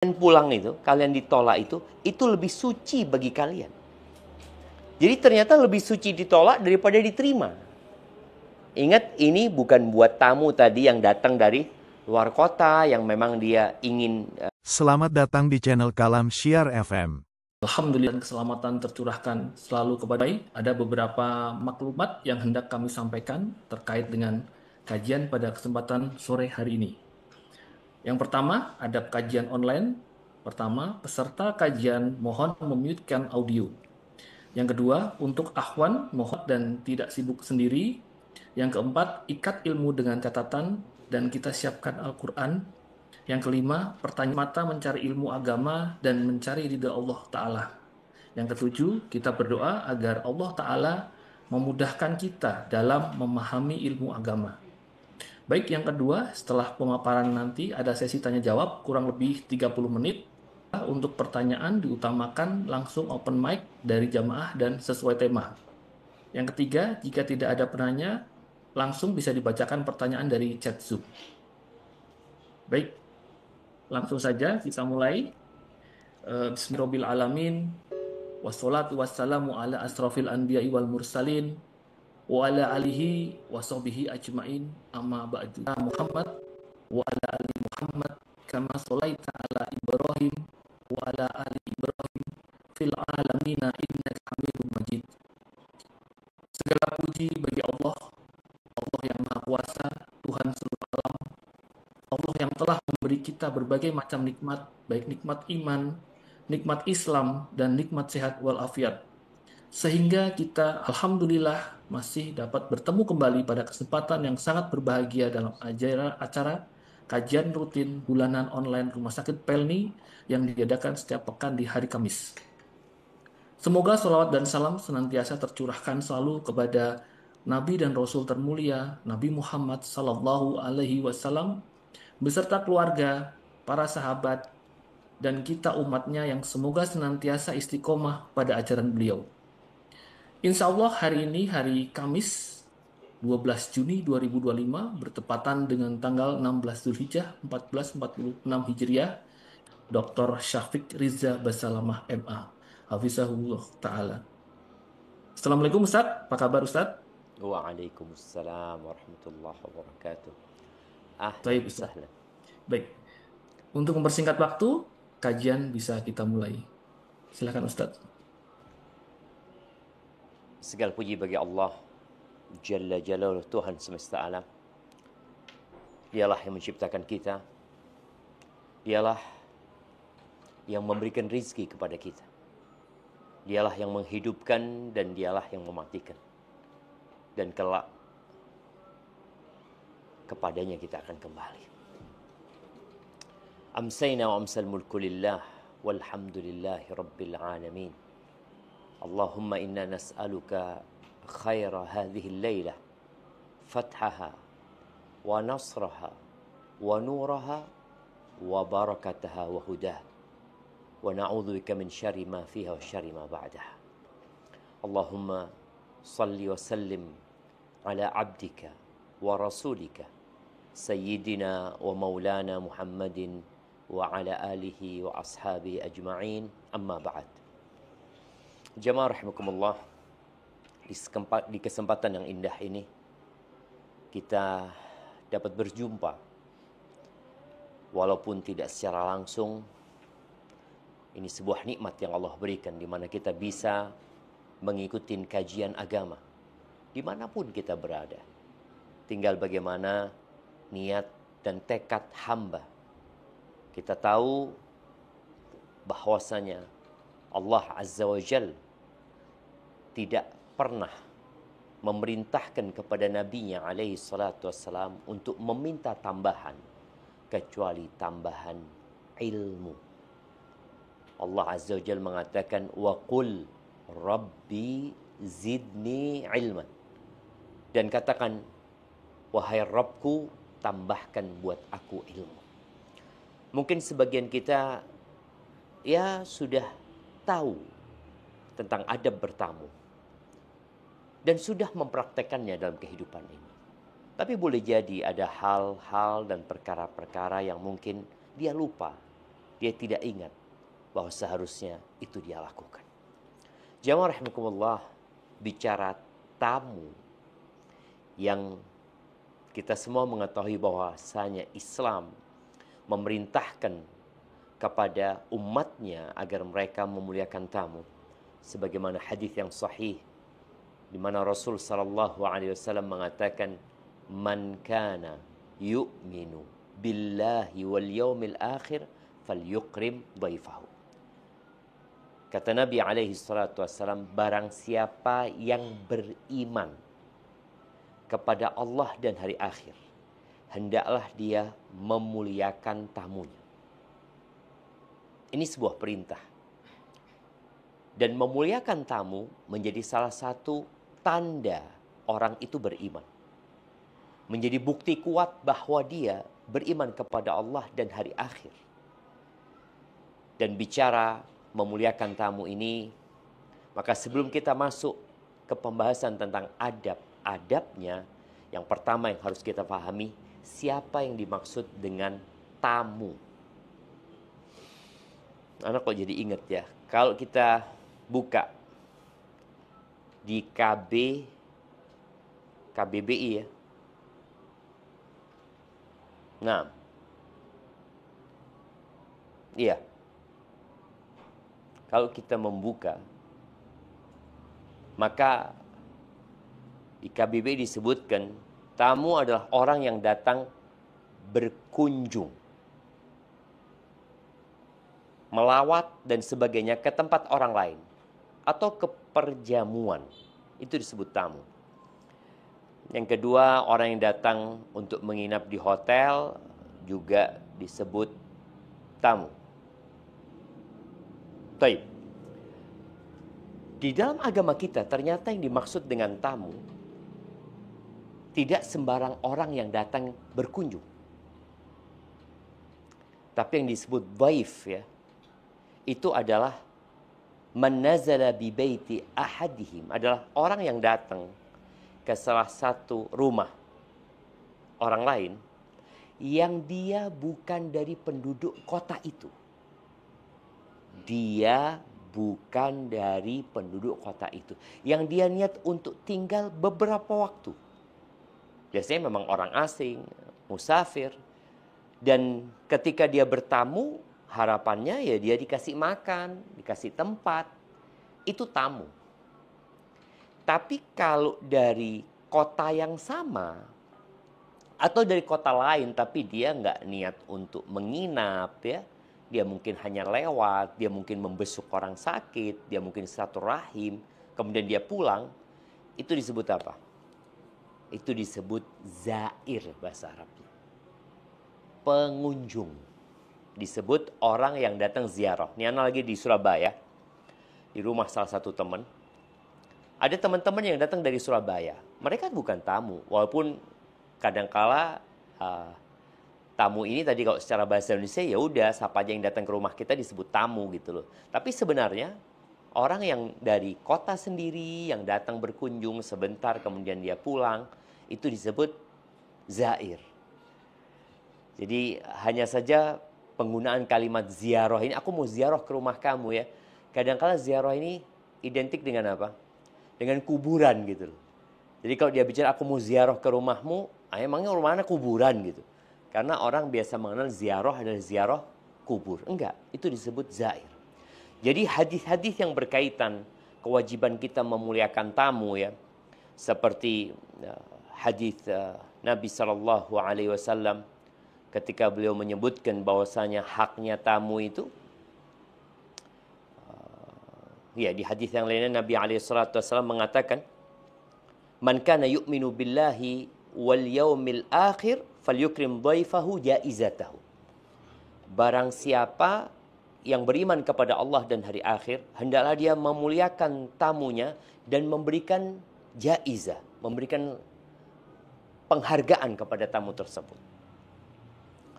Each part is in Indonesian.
Kalian pulang itu, kalian ditolak itu lebih suci bagi kalian. Jadi ternyata lebih suci ditolak daripada diterima. Ingat, ini bukan buat tamu tadi yang datang dari luar kota, yang memang dia ingin Selamat datang di channel Kalam Syiar FM. Alhamdulillah, keselamatan tercurahkan selalu kepada baik. Ada beberapa maklumat yang hendak kami sampaikan terkait dengan kajian pada kesempatan sore hari ini. Yang pertama, ada kajian online. Pertama, peserta kajian mohon memutekan audio. Yang kedua, untuk akhwan mohon dan tidak sibuk sendiri. Yang keempat, ikat ilmu dengan catatan dan kita siapkan Al-Quran. Yang kelima, pertanyaan mata mencari ilmu agama dan mencari ridha Allah Ta'ala. Yang ketujuh, kita berdoa agar Allah Ta'ala memudahkan kita dalam memahami ilmu agama. Baik, yang kedua, setelah pemaparan nanti ada sesi tanya jawab kurang lebih 30 menit. Untuk pertanyaan diutamakan langsung open mic dari jamaah dan sesuai tema. Yang ketiga, jika tidak ada penanya, langsung bisa dibacakan pertanyaan dari chat Zoom. Baik, langsung saja kita mulai. Bismillahirrahmanirrahim. Wassalatu wassalamu ala asrafil anbiya'i wal mursalin wa ala alihi wa sahbihi ajma'in amma ba'du. Muhammad wa ala ali Muhammad kama sholaita ala Ibrahim wa ala ali Ibrahim fil alamina innaka Hamidum Majid. Segala puji bagi Allah, Allah yang Maha Kuasa, Tuhan seluruh alam, Allah yang telah memberi kita berbagai macam nikmat, baik nikmat iman, nikmat Islam, dan nikmat sehat walafiat. Sehingga kita alhamdulillah masih dapat bertemu kembali pada kesempatan yang sangat berbahagia dalam acara kajian rutin bulanan online Rumah Sakit Pelni yang diadakan setiap pekan di hari Kamis. Semoga sholawat dan salam senantiasa tercurahkan selalu kepada Nabi dan Rasul termulia Nabi Muhammad Sallallahu Alaihi Wasallam beserta keluarga, para sahabat, dan kita umatnya yang semoga senantiasa istiqomah pada ajaran beliau. Insya Allah hari ini hari Kamis 12 Juni 2025 bertepatan dengan tanggal 16 Zulhijjah 1446 Hijriah. Dr. Syafiq Riza Basalamah MA Hafizahullah Ta'ala. Assalamualaikum Ustaz, apa kabar Ustaz? Waalaikumsalam warahmatullahi wabarakatuh. Baik Ustaz. Baik, untuk mempersingkat waktu, kajian bisa kita mulai. Silakan Ustaz. Segala puji bagi Allah Jalla Jalaluh, Tuhan semesta alam. Dialah yang menciptakan kita. Dialah yang memberikan rizki kepada kita. Dialah yang menghidupkan dan dialah yang mematikan. Dan kelak kepadanya kita akan kembali. Amsayna wa amsal mulku lillah walhamdulillahi rabbil alamin. Allahumma inna nas'aluka khaira hadhihi al-laylah fathaha wa nasraha wa nuraha wa barakataha wa hudaha wa na'udzu bika min syarri ma fiha wa syarri ma ba'daha. Allahumma salli wa sallim ala abdika wa rasulika sayyidina wa maulana Muhammadin wa ala alihi wa ashabihi ajma'in, amma ba'd. Jamaah rahimakumullah, di kesempatan yang indah ini kita dapat berjumpa walaupun tidak secara langsung. Ini sebuah nikmat yang Allah berikan di mana kita bisa mengikuti kajian agama dimanapun kita berada. Tinggal bagaimana niat dan tekad hamba. Kita tahu bahwasanya Allah Azza wa Jal tidak pernah memerintahkan kepada nabinya alaihi salatu wassalam untuk meminta tambahan kecuali tambahan ilmu. Allah Azza wa Jal mengatakan wa qul rabbi zidni ilman, dan katakan wahai Rabbku tambahkan buat aku ilmu. Mungkin sebagian kita ya sudah tahu tentang adab bertamu dan sudah mempraktekannya dalam kehidupan ini. Tapi boleh jadi ada hal-hal dan perkara-perkara yang mungkin dia lupa dia tidak ingat bahwa seharusnya itu dia lakukan. Jamaah rahimakumullah, bicara tamu yang kita semua mengetahui bahwasanya Islam memerintahkan kepada umatnya agar mereka memuliakan tamu, sebagaimana hadis yang sahih di mana Rasul sallallahu alaihi wasallam mengatakan, "Man kana yu'minu billahi wal yaumil akhir falyukrim dhaifahu." Kata Nabi alaihi salatu wasallam, barang siapa yang beriman kepada Allah dan hari akhir, hendaklah dia memuliakan tamunya. Ini sebuah perintah. Dan memuliakan tamu menjadi salah satu tanda orang itu beriman. Menjadi bukti kuat bahwa dia beriman kepada Allah dan hari akhir. Dan bicara memuliakan tamu ini, maka sebelum kita masuk ke pembahasan tentang adab-adabnya, yang pertama yang harus kita pahami, siapa yang dimaksud dengan tamu. Anak kok jadi ingat ya, kalau kita buka di KBBI ya. Nah, iya. Kalau kita membuka, maka di KBBI disebutkan tamu adalah orang yang datang berkunjung, melawat dan sebagainya ke tempat orang lain atau ke perjamuan. Itu disebut tamu. Yang kedua, orang yang datang untuk menginap di hotel juga disebut tamu. Baik. Di dalam agama kita ternyata yang dimaksud dengan tamu tidak sembarang orang yang datang berkunjung. Tapi yang disebut dhaif ya, itu adalah man nazala bi baiti ahadihim, adalah orang yang datang ke salah satu rumah orang lain yang dia bukan dari penduduk kota itu. Dia bukan dari penduduk kota itu. Yang dia niat untuk tinggal beberapa waktu. Biasanya memang orang asing, musafir. Dan ketika dia bertamu, harapannya ya dia dikasih makan, dikasih tempat. Itu tamu. Tapi kalau dari kota yang sama, atau dari kota lain tapi dia nggak niat untuk menginap ya, dia mungkin hanya lewat, dia mungkin membesuk orang sakit, dia mungkin silaturahim, kemudian dia pulang, itu disebut apa? Itu disebut zair bahasa Arabnya. Pengunjung. Disebut orang yang datang ziarah. Ini anak lagi di Surabaya, di rumah salah satu teman. Ada teman-teman yang datang dari Surabaya. Mereka bukan tamu, walaupun kadangkala tamu ini tadi kalau secara bahasa Indonesia ya udah siapa aja yang datang ke rumah kita disebut tamu gitu loh. Tapi sebenarnya orang yang dari kota sendiri yang datang berkunjung sebentar kemudian dia pulang itu disebut zair. Jadi hanya saja penggunaan kalimat ziarah ini, aku mau ziarah ke rumah kamu ya. Kadangkala ziarah ini identik dengan apa? Dengan kuburan gitu loh. Jadi kalau dia bicara aku mau ziarah ke rumahmu, emangnya rumahnya kuburan gitu. Karena orang biasa mengenal ziarah adalah ziarah kubur. Enggak, itu disebut zair. Jadi hadis-hadis yang berkaitan kewajiban kita memuliakan tamu ya. Seperti hadis Nabi SAW ketika beliau menyebutkan bahwasanya haknya tamu itu. Ya, di hadis yang lainnya Nabi SAW mengatakan, "Man kana yu'minu billahi wal yaumil akhir falyukrim dhaifahu jaizatahu." Barang siapa yang beriman kepada Allah dan hari akhir, hendaklah dia memuliakan tamunya dan memberikan jaizah, memberikan penghargaan kepada tamu tersebut.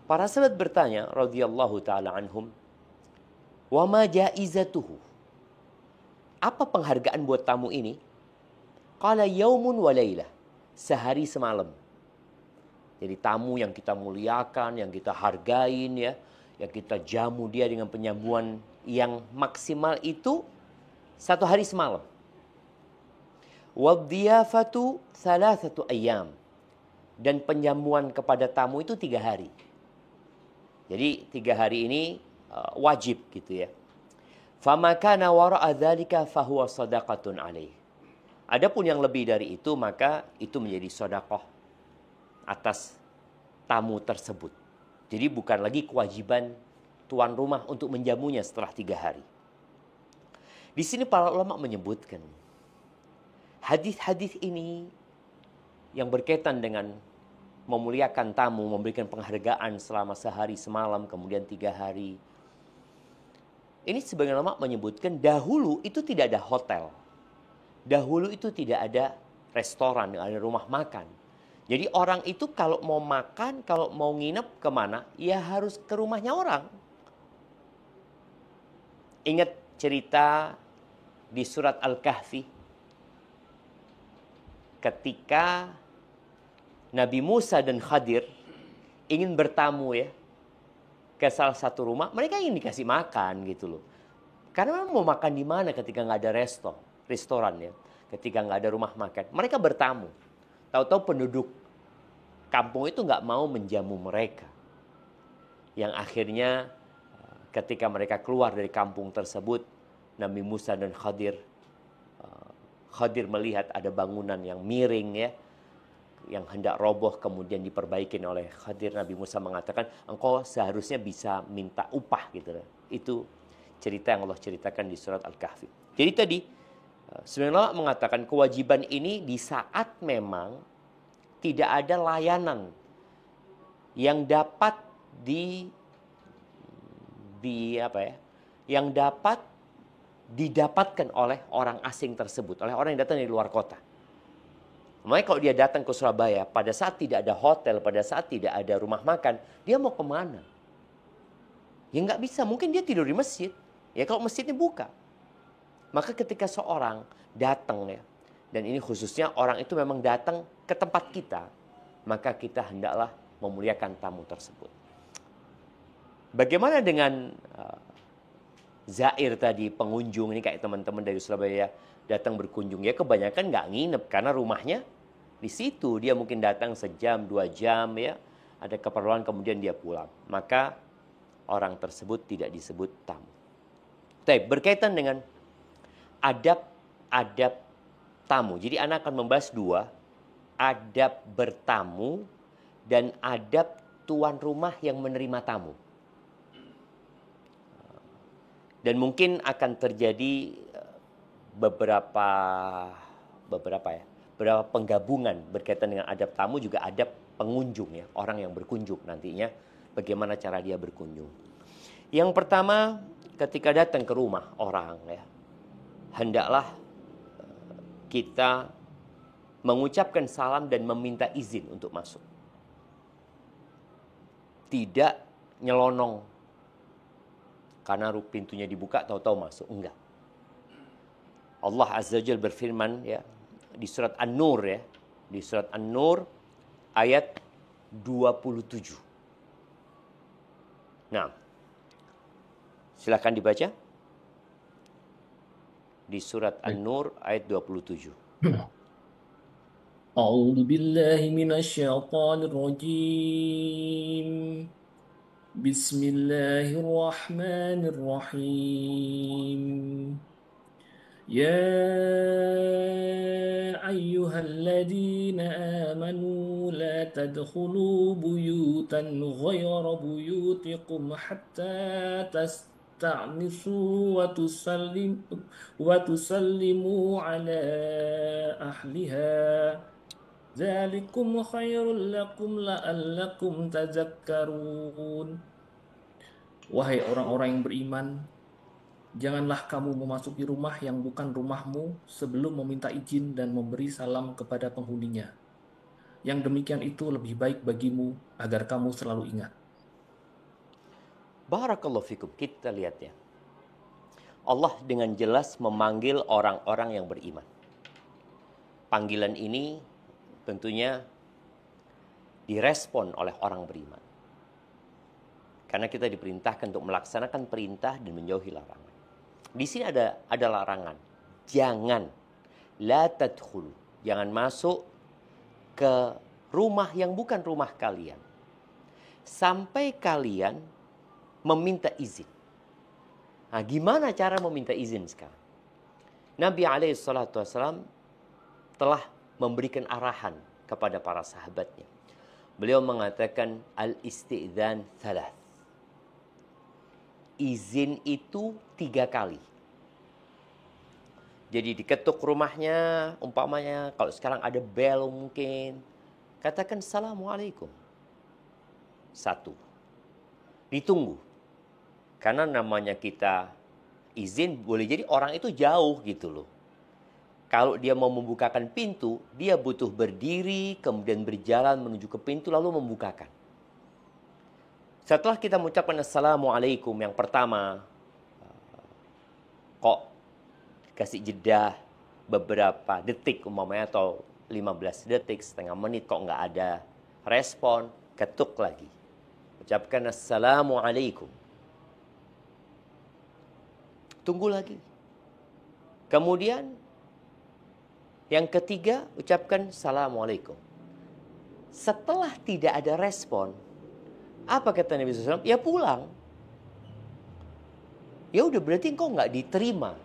Para sahabat bertanya radhiyallahu taala anhum, "Wa ma jaizatuhu?" Apa penghargaan buat tamu ini? Qala yaumun wa lailah, sehari semalam. Jadi tamu yang kita muliakan, yang kita hargain ya, Ya kita jamu dia dengan penjamuan yang maksimal itu 1 hari semalam. Wadhiyafatu 3 ayyam. Dan penjamuan kepada tamu itu 3 hari. Jadi 3 hari ini wajib gitu ya. Fama kana wara'a dzalika fahuwa shadaqatun alaih. Adapun yang lebih dari itu maka itu menjadi sedekah atas tamu tersebut. Jadi bukan lagi kewajiban tuan rumah untuk menjamunya setelah 3 hari. Di sini para ulama menyebutkan hadis-hadis ini yang berkaitan dengan memuliakan tamu, memberikan penghargaan selama sehari semalam, kemudian 3 hari. Ini sebagian ulama menyebutkan dahulu itu tidak ada hotel. Dahulu itu tidak ada restoran, tidak ada rumah makan. Jadi orang itu kalau mau makan, kalau mau nginep kemana, ya harus ke rumahnya orang. Ingat cerita di surat Al-Kahfi. Ketika Nabi Musa dan Khadir ingin bertamu ya ke salah satu rumah, mereka ingin dikasih makan gitu loh. Karena memang mau makan di mana ketika nggak ada restoran ya, ketika nggak ada rumah makan, mereka bertamu. Tahu-tahu penduduk kampung itu nggak mau menjamu mereka. Yang akhirnya ketika mereka keluar dari kampung tersebut, Nabi Musa dan Khadir melihat ada bangunan yang miring ya, yang hendak roboh, kemudian diperbaiki oleh Khadir. Nabi Musa mengatakan, engkau seharusnya bisa minta upah gitu. Itu cerita yang Allah ceritakan di surat Al-Kahfi. Jadi tadi sebenarnya mengatakan kewajiban ini di saat memang tidak ada layanan yang dapat yang dapat didapatkan oleh orang asing tersebut, oleh orang yang datang dari luar kota. Makanya kalau dia datang ke Surabaya, pada saat tidak ada hotel, pada saat tidak ada rumah makan, dia mau kemana? Ya nggak bisa, mungkin dia tidur di masjid. Ya kalau masjidnya buka. Maka ketika seorang datang ya, dan ini khususnya orang itu memang datang ke tempat kita, maka kita hendaklah memuliakan tamu tersebut. Bagaimana dengan zair tadi, pengunjung ini kayak teman-teman dari Surabaya datang berkunjung, ya kebanyakan nggak nginep karena rumahnya di situ. Dia mungkin datang sejam, 2 jam ya, ada keperluan kemudian dia pulang. Maka orang tersebut tidak disebut tamu. Baik, berkaitan dengan adab tamu. Jadi anak akan membahas 2, adab bertamu dan adab tuan rumah yang menerima tamu. Dan mungkin akan terjadi beberapa penggabungan berkaitan dengan adab tamu, juga adab pengunjung ya, orang yang berkunjung nantinya bagaimana cara dia berkunjung. Yang pertama, ketika datang ke rumah orang ya, hendaklah kita mengucapkan salam dan meminta izin untuk masuk. Tidak nyelonong karena pintunya dibuka tahu-tahu masuk, enggak. Allah Azza wa Jalla berfirman ya di surat An-Nur ya, di surat An-Nur ayat 27. Nah, silakan dibaca di surat An-Nur ayat 27. A'udzu billahi minasyaitonir rajim. Bismillahirrahmanirrahim. يا أيها الذين آمنوا لا تدخلوا بيوتا غير بيوتكم حتى تستأنسوا وتسلموا على أهلها ذلكم خير لكم لعلكم تذكرون. Wahai orang-orang yang beriman, janganlah kamu memasuki rumah yang bukan rumahmu sebelum meminta izin dan memberi salam kepada penghuninya. Yang demikian itu lebih baik bagimu agar kamu selalu ingat. Barakallahu fikum. Kita lihat ya, Allah dengan jelas memanggil orang-orang yang beriman. Panggilan ini tentunya direspon oleh orang beriman. Karena kita diperintahkan untuk melaksanakan perintah dan menjauhi larangan. Di sini ada larangan. Jangan, la tadkhulu. Jangan masuk ke rumah yang bukan rumah kalian. Sampai kalian meminta izin. Nah, gimana cara meminta izin sekarang? Nabi SAW telah memberikan arahan kepada para sahabatnya. Beliau mengatakan al-isti'dzan thalath. Izin itu 3 kali. Jadi diketuk rumahnya, umpamanya kalau sekarang ada bel mungkin, katakan Assalamualaikum. 1. Ditunggu. Karena namanya kita izin, boleh jadi orang itu jauh gitu loh. Kalau dia mau membukakan pintu, dia butuh berdiri, kemudian berjalan menuju ke pintu, lalu membukakan. Setelah kita mengucapkan Assalamualaikum yang pertama, kok kasih jeda beberapa detik umpamanya atau 15 detik, setengah menit kok nggak ada respon, ketuk lagi. Ucapkan Assalamualaikum. Tunggu lagi. Kemudian yang ketiga, ucapkan Assalamualaikum. Setelah tidak ada respon, apa kata Nabi SAW? Ya pulang. Ya udah, berarti engkau nggak diterima.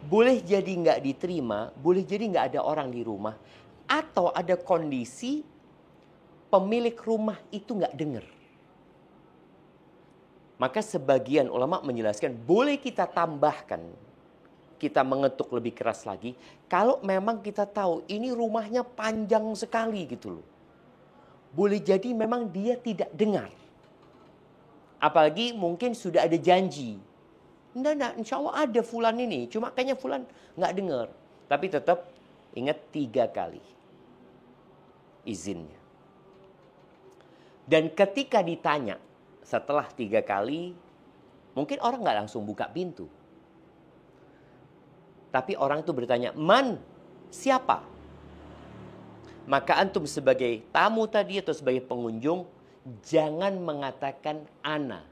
Boleh jadi nggak diterima, boleh jadi nggak ada orang di rumah, atau ada kondisi pemilik rumah itu nggak dengar. Maka sebagian ulama menjelaskan boleh kita tambahkan, kita mengetuk lebih keras lagi, kalau memang kita tahu ini rumahnya panjang sekali gitu loh. Boleh jadi memang dia tidak dengar. Apalagi mungkin sudah ada janji. Enggak, insya Allah ada fulan ini. Cuma kayaknya fulan nggak dengar. Tapi tetap ingat 3 kali izinnya. Dan ketika ditanya setelah 3 kali, mungkin orang nggak langsung buka pintu. Tapi orang itu bertanya, man, siapa? Maka antum sebagai tamu tadi atau sebagai pengunjung, jangan mengatakan ana.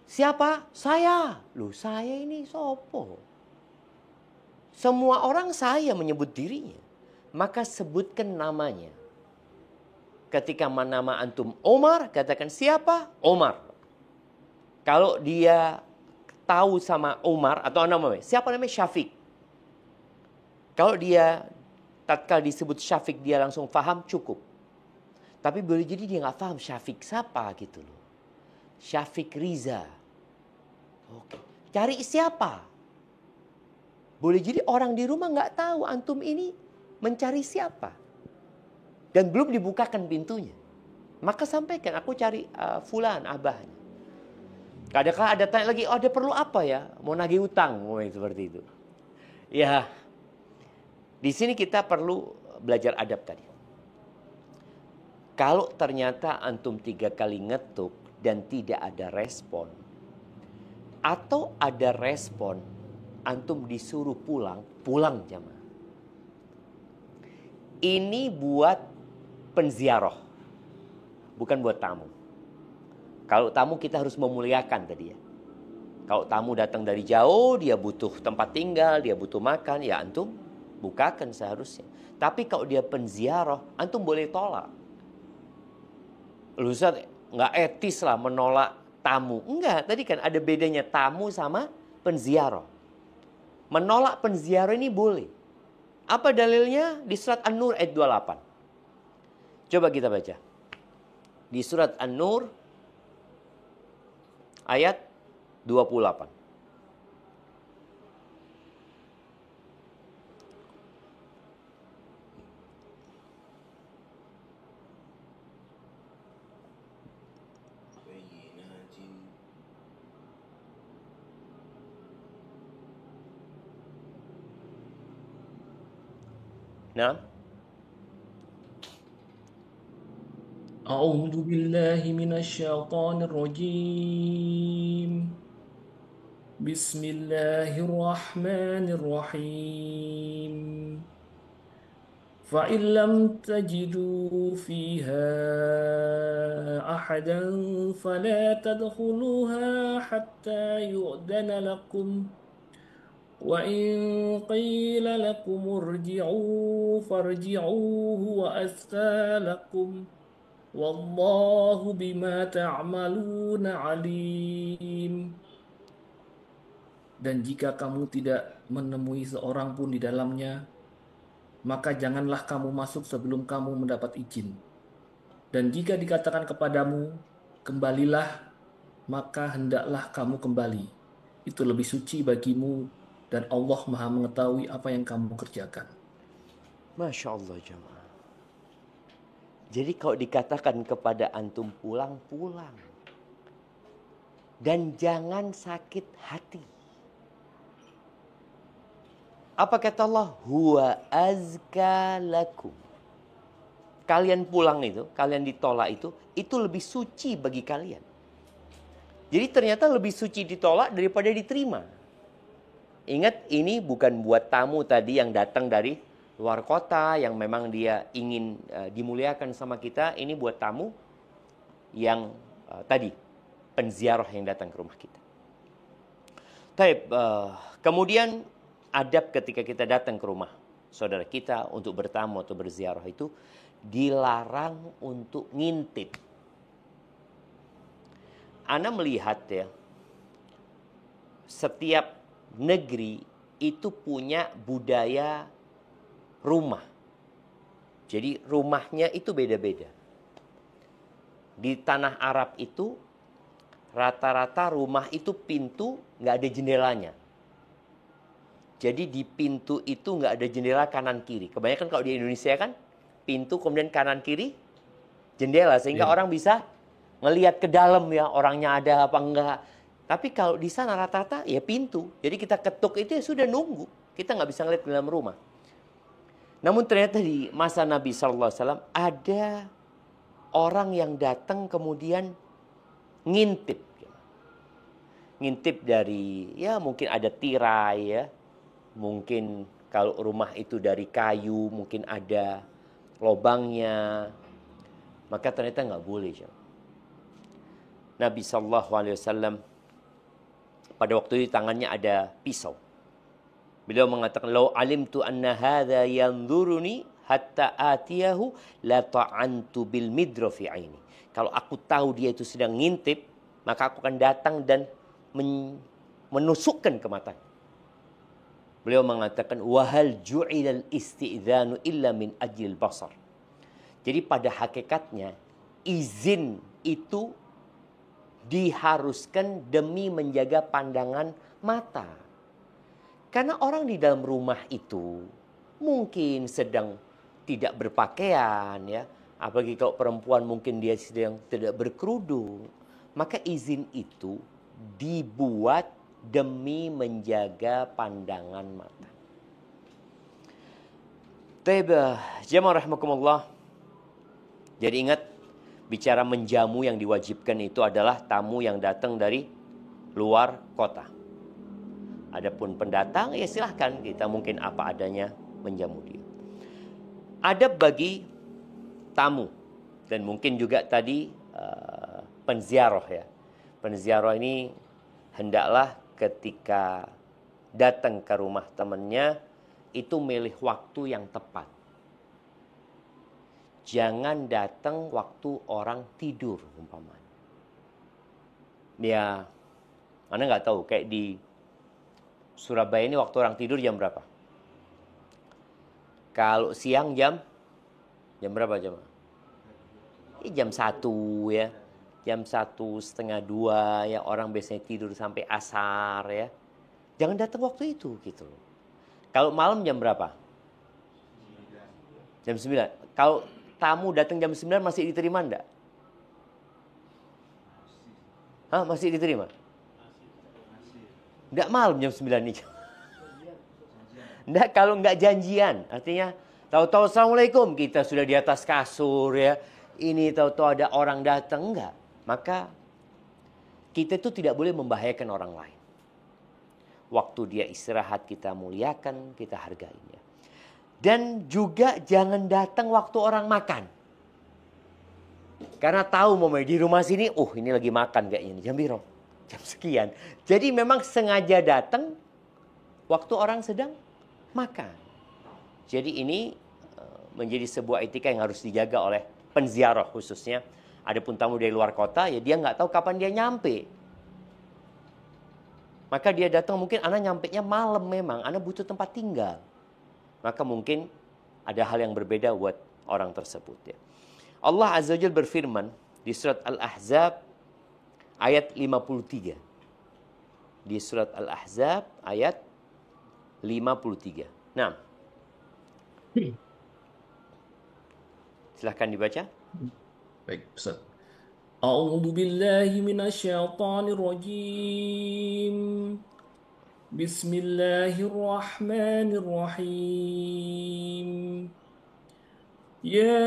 Siapa? Saya. Loh, saya ini sopo? Semua orang saya menyebut dirinya. Maka sebutkan namanya. Ketika nama antum Omar, katakan siapa? Omar. Kalau dia tahu sama Omar atau namanya, siapa namanya? Syafiq. Kalau dia tatkala disebut Syafiq dia langsung paham, cukup. Tapi boleh jadi dia nggak paham Syafiq siapa gitu loh. Syafiq Riza. Oke. Cari siapa? Boleh jadi orang di rumah nggak tahu antum ini mencari siapa. Dan belum dibukakan pintunya. Maka sampaikan, aku cari fulan, abahnya. Kadang-kadang ada tanya lagi, oh ada perlu apa ya? Mau nagih utang, seperti itu. Ya, di sini kita perlu belajar adab tadi. Kalau ternyata antum 3 kali ngetuk dan tidak ada respon, atau ada respon, antum disuruh pulang jamaah. Ini buat penziarah, bukan buat tamu. Kalau tamu kita harus memuliakan tadi ya. Kalau tamu datang dari jauh, dia butuh tempat tinggal, dia butuh makan, ya antum bukakan seharusnya. Tapi kalau dia penziarah, antum boleh tolak. Lu Ustaz, nggak etis lah menolak tamu. Enggak, tadi kan ada bedanya tamu sama penziarah. Menolak penziarah ini boleh. Apa dalilnya? Di surat An-Nur ayat 28. Coba kita baca. Di surat An-Nur ayat 28. Nah, أعوذ بالله من الشيطان الرجيم بسم الله الرحمن الرحيم فإن لم تجدوا فيها أحدا فلا تدخلوها حتى يؤذن لكم وإن قيل لكم ارجعوا فارجعوا هو أزكى لكم والله بما تعملون عليم. Dan jika kamu tidak menemui seorang pun di dalamnya, maka janganlah kamu masuk sebelum kamu mendapat izin. Dan jika dikatakan kepadamu, kembalilah, maka hendaklah kamu kembali. Itu lebih suci bagimu, dan Allah Maha mengetahui apa yang kamu kerjakan. Masya Allah jemaah. Jadi kalau dikatakan kepada antum pulang-pulang. Dan jangan sakit hati. Apa kata Allah? Huwa azka lakum. Kalian pulang itu, kalian ditolak itu lebih suci bagi kalian. Jadi ternyata lebih suci ditolak daripada diterima. Ingat, ini bukan buat tamu tadi yang datang dari luar kota, yang memang dia ingin dimuliakan sama kita. Ini buat tamu yang tadi, penziarah yang datang ke rumah kita. Kemudian adab ketika kita datang ke rumah saudara kita untuk bertamu atau berziarah itu dilarang untuk ngintip. Ana melihat ya, setiap negeri itu punya budaya rumah. Jadi rumahnya itu beda-beda. Di tanah Arab itu rata-rata rumah itu pintu nggak ada jendelanya. Jadi di pintu itu nggak ada jendela kanan kiri. Kebanyakan kalau di Indonesia kan pintu kemudian kanan kiri jendela sehingga orang bisa ngelihat ke dalam ya orangnya ada apa enggak. Tapi kalau di sana rata-rata ya pintu. Jadi kita ketuk itu ya sudah nunggu. Kita nggak bisa ngelihat ke dalam rumah. Namun ternyata di masa Nabi SAW ada orang yang datang kemudian ngintip. Ngintip dari ya mungkin ada tirai ya. Mungkin kalau rumah itu dari kayu, mungkin ada lobangnya. Maka ternyata nggak boleh. Nabi SAW pada waktu itu tangannya ada pisau. Beliau mengatakan, "Lau alimtu anna hadza yanzuruni hatta atiyahu la ta'antu bil midrafi aini." Kalau aku tahu dia itu sedang ngintip, maka aku akan datang dan menusukkan ke matanya. Beliau mengatakan, "Wahal ju'ilal isti'dzanu illa min ajil basar." Jadi pada hakikatnya izin itu diharuskan demi menjaga pandangan mata. Karena orang di dalam rumah itu mungkin sedang tidak berpakaian ya, apalagi kalau perempuan mungkin dia sedang tidak berkerudung. Maka izin itu dibuat demi menjaga pandangan mata. Jemaah rahimakumullah. Jadi ingat, bicara menjamu yang diwajibkan itu adalah tamu yang datang dari luar kota. Adapun pendatang ya silahkan, kita mungkin apa adanya menjamu dia. Adab bagi tamu dan mungkin juga tadi penziarah ya. Penziarah ini hendaklah ketika datang ke rumah temannya itu milih waktu yang tepat. Jangan datang waktu orang tidur umpamanya. Ya, Anda nggak tahu kayak di Surabaya ini waktu orang tidur jam berapa? Kalau siang jam berapa jam? Jam 1 ya. Jam 1:30 ya, orang biasanya tidur sampai asar ya. Jangan datang waktu itu gitu. Kalau malam jam berapa? Jam 9. Kalau tamu datang jam 9 masih diterima enggak? Hah, masih diterima? Enggak malam jam 9 nih. Enggak kalau enggak janjian. Artinya tahu-tahu assalamualaikum kita sudah di atas kasur ya. Ini tahu-tahu ada orang datang, enggak. Maka kita itu tidak boleh membahayakan orang lain. Waktu dia istirahat kita muliakan, kita hargai. Dan juga jangan datang waktu orang makan. Karena tahu mau di rumah sini, ini lagi makan kayaknya nih, jam biro, jam sekian. Jadi memang sengaja datang waktu orang sedang makan. Jadi ini menjadi sebuah etika yang harus dijaga oleh penziarah khususnya. Adapun tamu dari luar kota, ya dia nggak tahu kapan dia nyampe. Maka dia datang, mungkin anak nyampenya malam memang, anak butuh tempat tinggal. Maka mungkin ada hal yang berbeda buat orang tersebut. Ya. Allah Azza wa Jalla berfirman di surat Al-Ahzab ayat 53. Di surat Al-Ahzab ayat 53. Nah, silahkan dibaca. Baik, Ustaz. A'udzu billahi minasyaitonir rajim. Bismillahirrahmanirrahim. Ya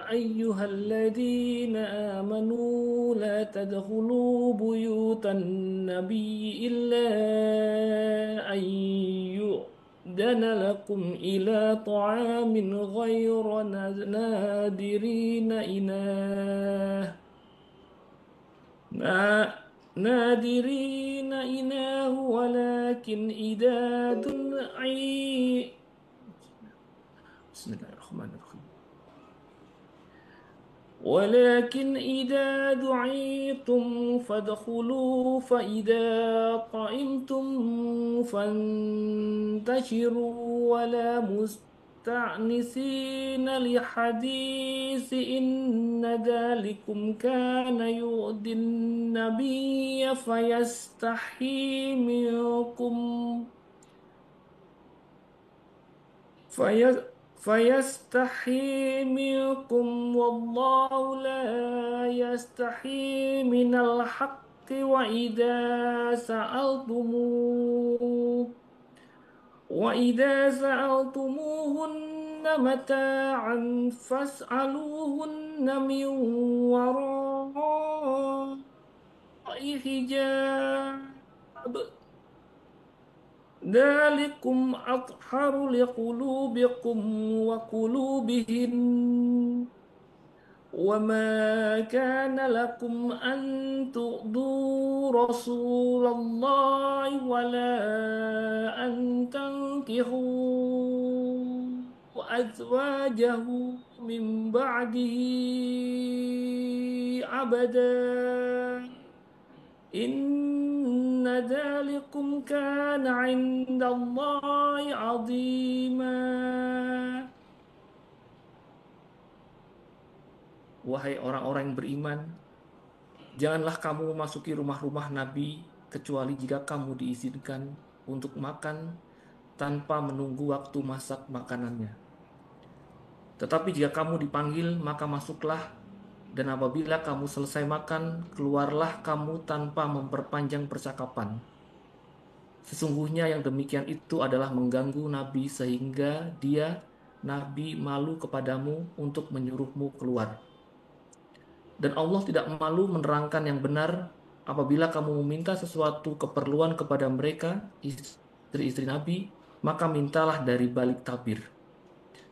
ayyuhalladzina amanu la tadkhulu buyutan nabiy illa dana lakum ila ta'amin ghayra nadirina inahu walakin idadun Bismillahirrahmanirrahim. ولكن إذا دعيتم فادخلوا فإذا طعمتم فانتشروا ولا مستأنسين لحديث إن ذلكم كان يؤذي النبي فيستحي منكم والله لا يستحي من الحق وإذا سألتموهن متاعا فاسألوهن من وراء حجاب ذلكم أطهر لقلوبكم وقلوبهن وما كان لكم أن تؤذوا رسول الله ولا أن تنكحوا أزواجه من بعده أبدا إن ذلكم كان عند الله عظيما. Wahai orang-orang yang beriman, janganlah kamu memasuki rumah-rumah Nabi kecuali jika kamu diizinkan untuk makan tanpa menunggu waktu masak makanannya. Tetapi jika kamu dipanggil, maka masuklah, dan apabila kamu selesai makan, keluarlah kamu tanpa memperpanjang percakapan. Sesungguhnya yang demikian itu adalah mengganggu Nabi sehingga dia, Nabi, malu kepadamu untuk menyuruhmu keluar. Dan Allah tidak malu menerangkan yang benar apabila kamu meminta sesuatu keperluan kepada mereka, istri-istri Nabi, maka mintalah dari balik tabir.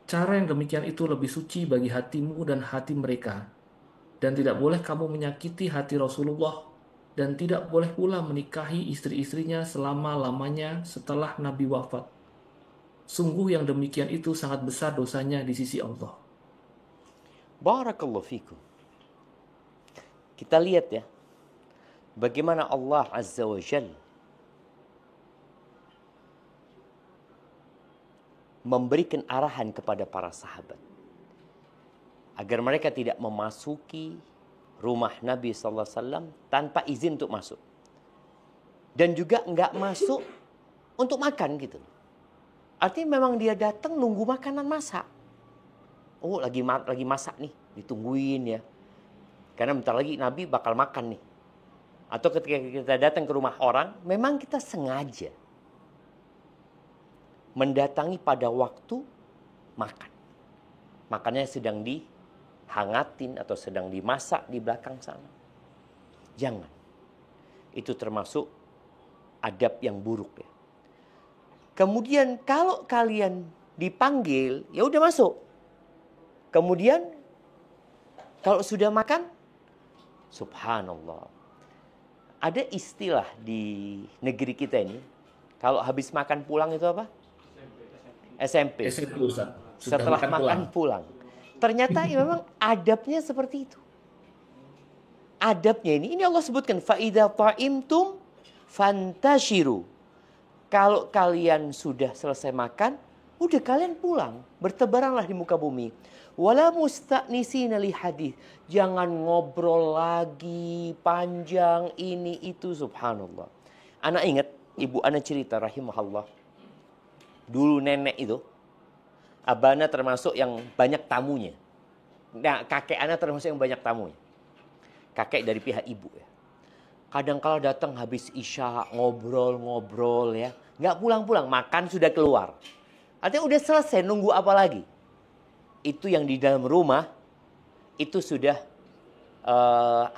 Cara yang demikian itu lebih suci bagi hatimu dan hati mereka. Dan tidak boleh kamu menyakiti hati Rasulullah, dan tidak boleh pula menikahi istri-istrinya selama-lamanya setelah Nabi wafat. Sungguh yang demikian itu sangat besar dosanya di sisi Allah. Barakallahu fikum. Kita lihat ya, bagaimana Allah Azza wa Jalla memberikan arahan kepada para sahabat agar mereka tidak memasuki rumah Nabi SAW tanpa izin untuk masuk. Dan juga nggak masuk untuk makan gitu. Artinya memang dia datang nunggu makanan masak. Oh lagi masak nih, ditungguin ya. Karena bentar lagi Nabi bakal makan nih. Atau ketika kita datang ke rumah orang, memang kita sengaja mendatangi pada waktu makan. Makannya sedang dihangatin atau sedang dimasak di belakang sana. Jangan. Itu termasuk adab yang buruk ya. Kemudian kalau kalian dipanggil, ya udah masuk. Kemudian kalau sudah makan, subhanallah. Ada istilah di negeri kita ini, kalau habis makan pulang itu apa? SMP. SMP Ustaz. Sudah Setelah makan pulang. Ternyata ya memang adabnya seperti itu. Adabnya ini Allah sebutkan, فَإِذَا طَعِمْتُمْ فَانْتَشِرُوا. Kalau kalian sudah selesai makan, udah kalian pulang. Bertebaranlah di muka bumi. Wala musta'nisina li hadis. Jangan ngobrol lagi panjang ini itu, subhanallah. Anak ingat ibu anak cerita rahimahullah. Dulu nenek itu abana termasuk yang banyak tamunya. Nah, kakek anak termasuk yang banyak tamunya. Kakek dari pihak ibu ya. Kadang kala datang habis isya ngobrol-ngobrol ya. Nggak pulang-pulang, makan sudah keluar. Artinya udah selesai, nunggu apa lagi? Itu yang di dalam rumah, itu sudah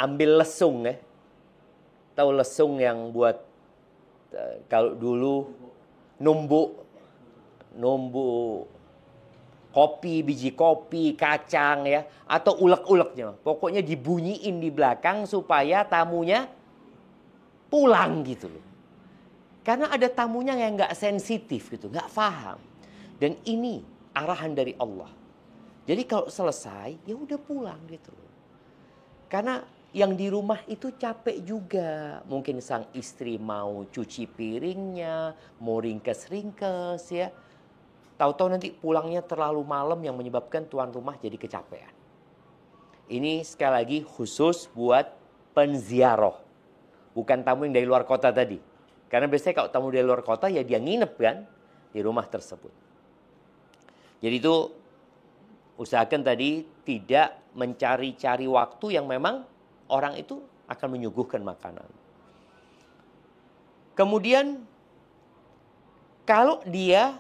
ambil lesung ya. Tahu lesung yang buat, kalau dulu numbuk kopi, biji kopi, kacang ya. Atau ulek-uleknya. Pokoknya dibunyiin di belakang supaya tamunya pulang gitu loh. Karena ada tamunya yang nggak sensitif gitu, nggak paham. Dan ini arahan dari Allah. Jadi kalau selesai, ya udah pulang gitu loh. Karena yang di rumah itu capek juga. Mungkin sang istri mau cuci piringnya, mau ringkes-ringkes ya. Tahu-tahu nanti pulangnya terlalu malam yang menyebabkan tuan rumah jadi kecapean. Ini sekali lagi khusus buat penziarah. Bukan tamu yang dari luar kota tadi. Karena biasanya kalau tamu dari luar kota ya dia nginep kan di rumah tersebut. Jadi itu usahakan tadi tidak mencari-cari waktu yang memang orang itu akan menyuguhkan makanan. Kemudian kalau dia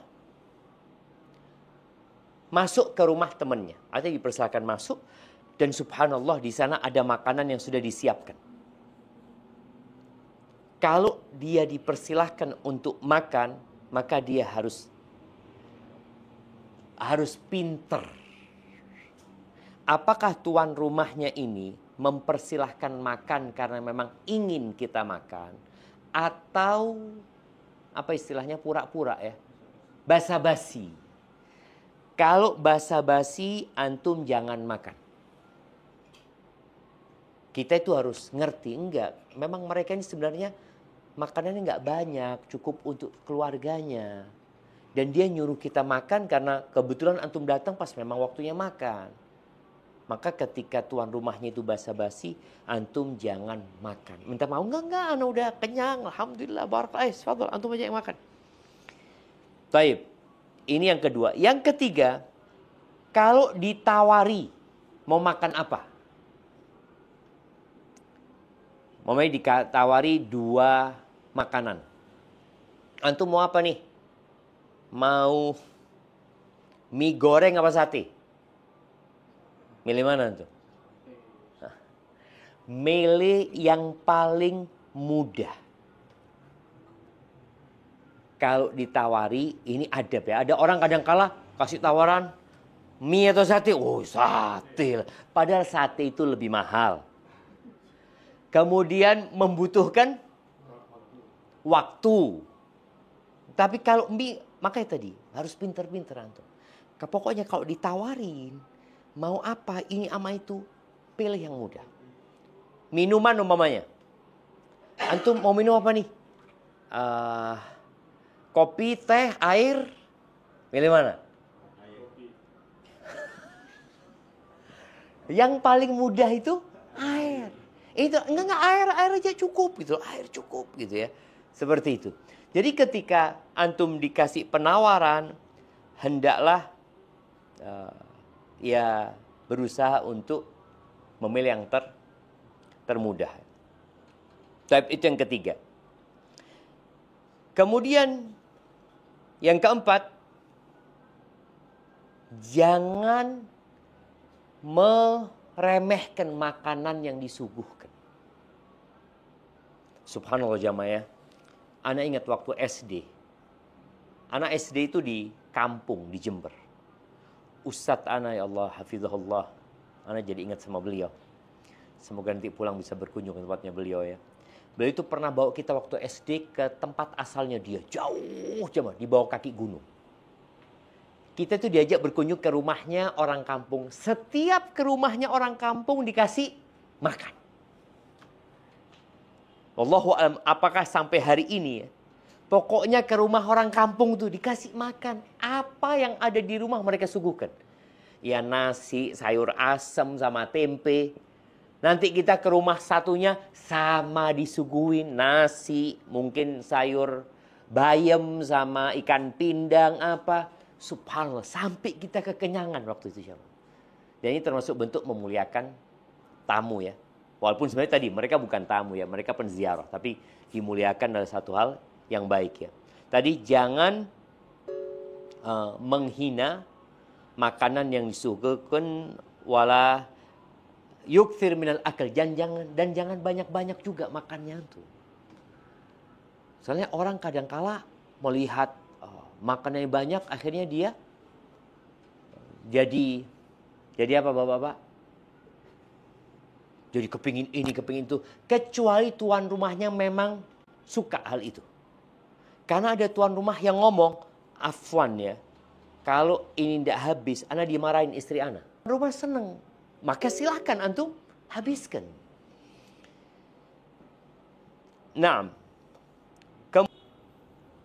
masuk ke rumah temannya, artinya dipersilakan masuk dan subhanallah di sana ada makanan yang sudah disiapkan. Kalau dia dipersilahkan untuk makan, maka dia harus pinter. Apakah tuan rumahnya ini mempersilahkan makan karena memang ingin kita makan, atau apa istilahnya pura-pura ya, basa-basi. Kalau basa-basi, antum jangan makan. Kita itu harus ngerti, enggak. Memang mereka ini sebenarnya makanannya nggak banyak, cukup untuk keluarganya. Dan dia nyuruh kita makan karena kebetulan antum datang pas memang waktunya makan. Maka ketika tuan rumahnya itu basa-basi, antum jangan makan. Minta mau, enggak, anak udah kenyang, alhamdulillah, barakallah, fadhol, antum aja yang makan. Taib, ini yang kedua. Yang ketiga, kalau ditawari, mau makan apa? Mamanya ditawari 2 makanan. Antum mau apa nih? Mau mie goreng apa sate? Milih mana antum? Milih yang paling mudah. Kalau ditawari, ini adab ya. Ada orang kadang kala kasih tawaran mie atau sate. Oh, sate. Padahal sate itu lebih mahal. Kemudian membutuhkan waktu. Tapi kalau mie, makanya tadi harus pinter-pinter antum. Pokoknya kalau ditawarin, mau apa, ini ama itu, pilih yang mudah. Minuman umpamanya. Antum mau minum apa nih? Kopi, teh, air. Pilih mana? Yang paling mudah itu air. Itu enggak air aja cukup gitu, air cukup gitu ya. Seperti itu. Jadi ketika antum dikasih penawaran, hendaklah ya berusaha untuk memilih yang termudah. Tapi itu yang ketiga. Kemudian yang keempat, jangan meremehkan makanan yang disuguhkan. Subhanallah jamaah ya. Ana ingat waktu SD. Anak SD itu di kampung di Jember. Ustadz ana ya Allah hafizahullah. Ana jadi ingat sama beliau. Semoga nanti pulang bisa berkunjung ke tempatnya beliau ya. Beliau itu pernah bawa kita waktu SD ke tempat asalnya dia. Jauh jemaah, di bawah kaki gunung. Kita tuh diajak berkunjung ke rumahnya orang kampung. Setiap ke rumahnya orang kampung dikasih makan. Wallahu a'lam, apakah sampai hari ini ya. Pokoknya ke rumah orang kampung tuh dikasih makan. Apa yang ada di rumah mereka suguhkan. Ya nasi, sayur asem sama tempe. Nanti kita ke rumah satunya sama disuguhin nasi, mungkin sayur bayam sama ikan pindang apa. Subhanallah, sampai kita kekenyangan waktu itu. Dan ini termasuk bentuk memuliakan tamu ya. Walaupun sebenarnya tadi mereka bukan tamu ya, mereka penziarah. Tapi dimuliakan adalah satu hal yang baik ya. Tadi jangan menghina makanan yang disuguhkan wala yukthir minal akal, dan jangan banyak-banyak juga makannya tuh. Soalnya orang kadangkala melihat makanannya banyak, akhirnya dia jadi apa Bapak-bapak? Jadi kepingin ini, kepingin itu. Kecuali tuan rumahnya memang suka hal itu. Karena ada tuan rumah yang ngomong, afwan ya, kalau ini tidak habis, ana dimarahin istri ana. Rumah seneng, maka silakan antum habiskan. Nah,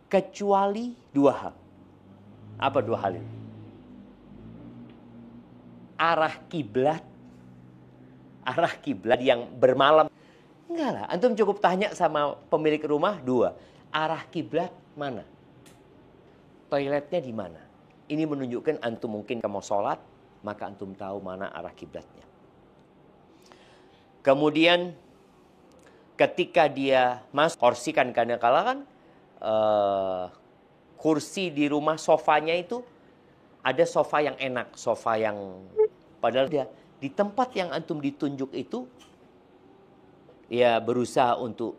kecuali dua hal. Apa dua hal ini? Arah kiblat yang bermalam. Enggak lah, antum cukup tanya sama pemilik rumah dua. Arah kiblat mana? Toiletnya di mana? Ini menunjukkan antum mungkin mau sholat, maka antum tahu mana arah kiblatnya. Kemudian ketika dia masuk kursi kan kadang-kala kan kursi di rumah sofanya itu ada sofa yang enak, sofa yang padahal dia di tempat yang antum ditunjuk itu ya berusaha untuk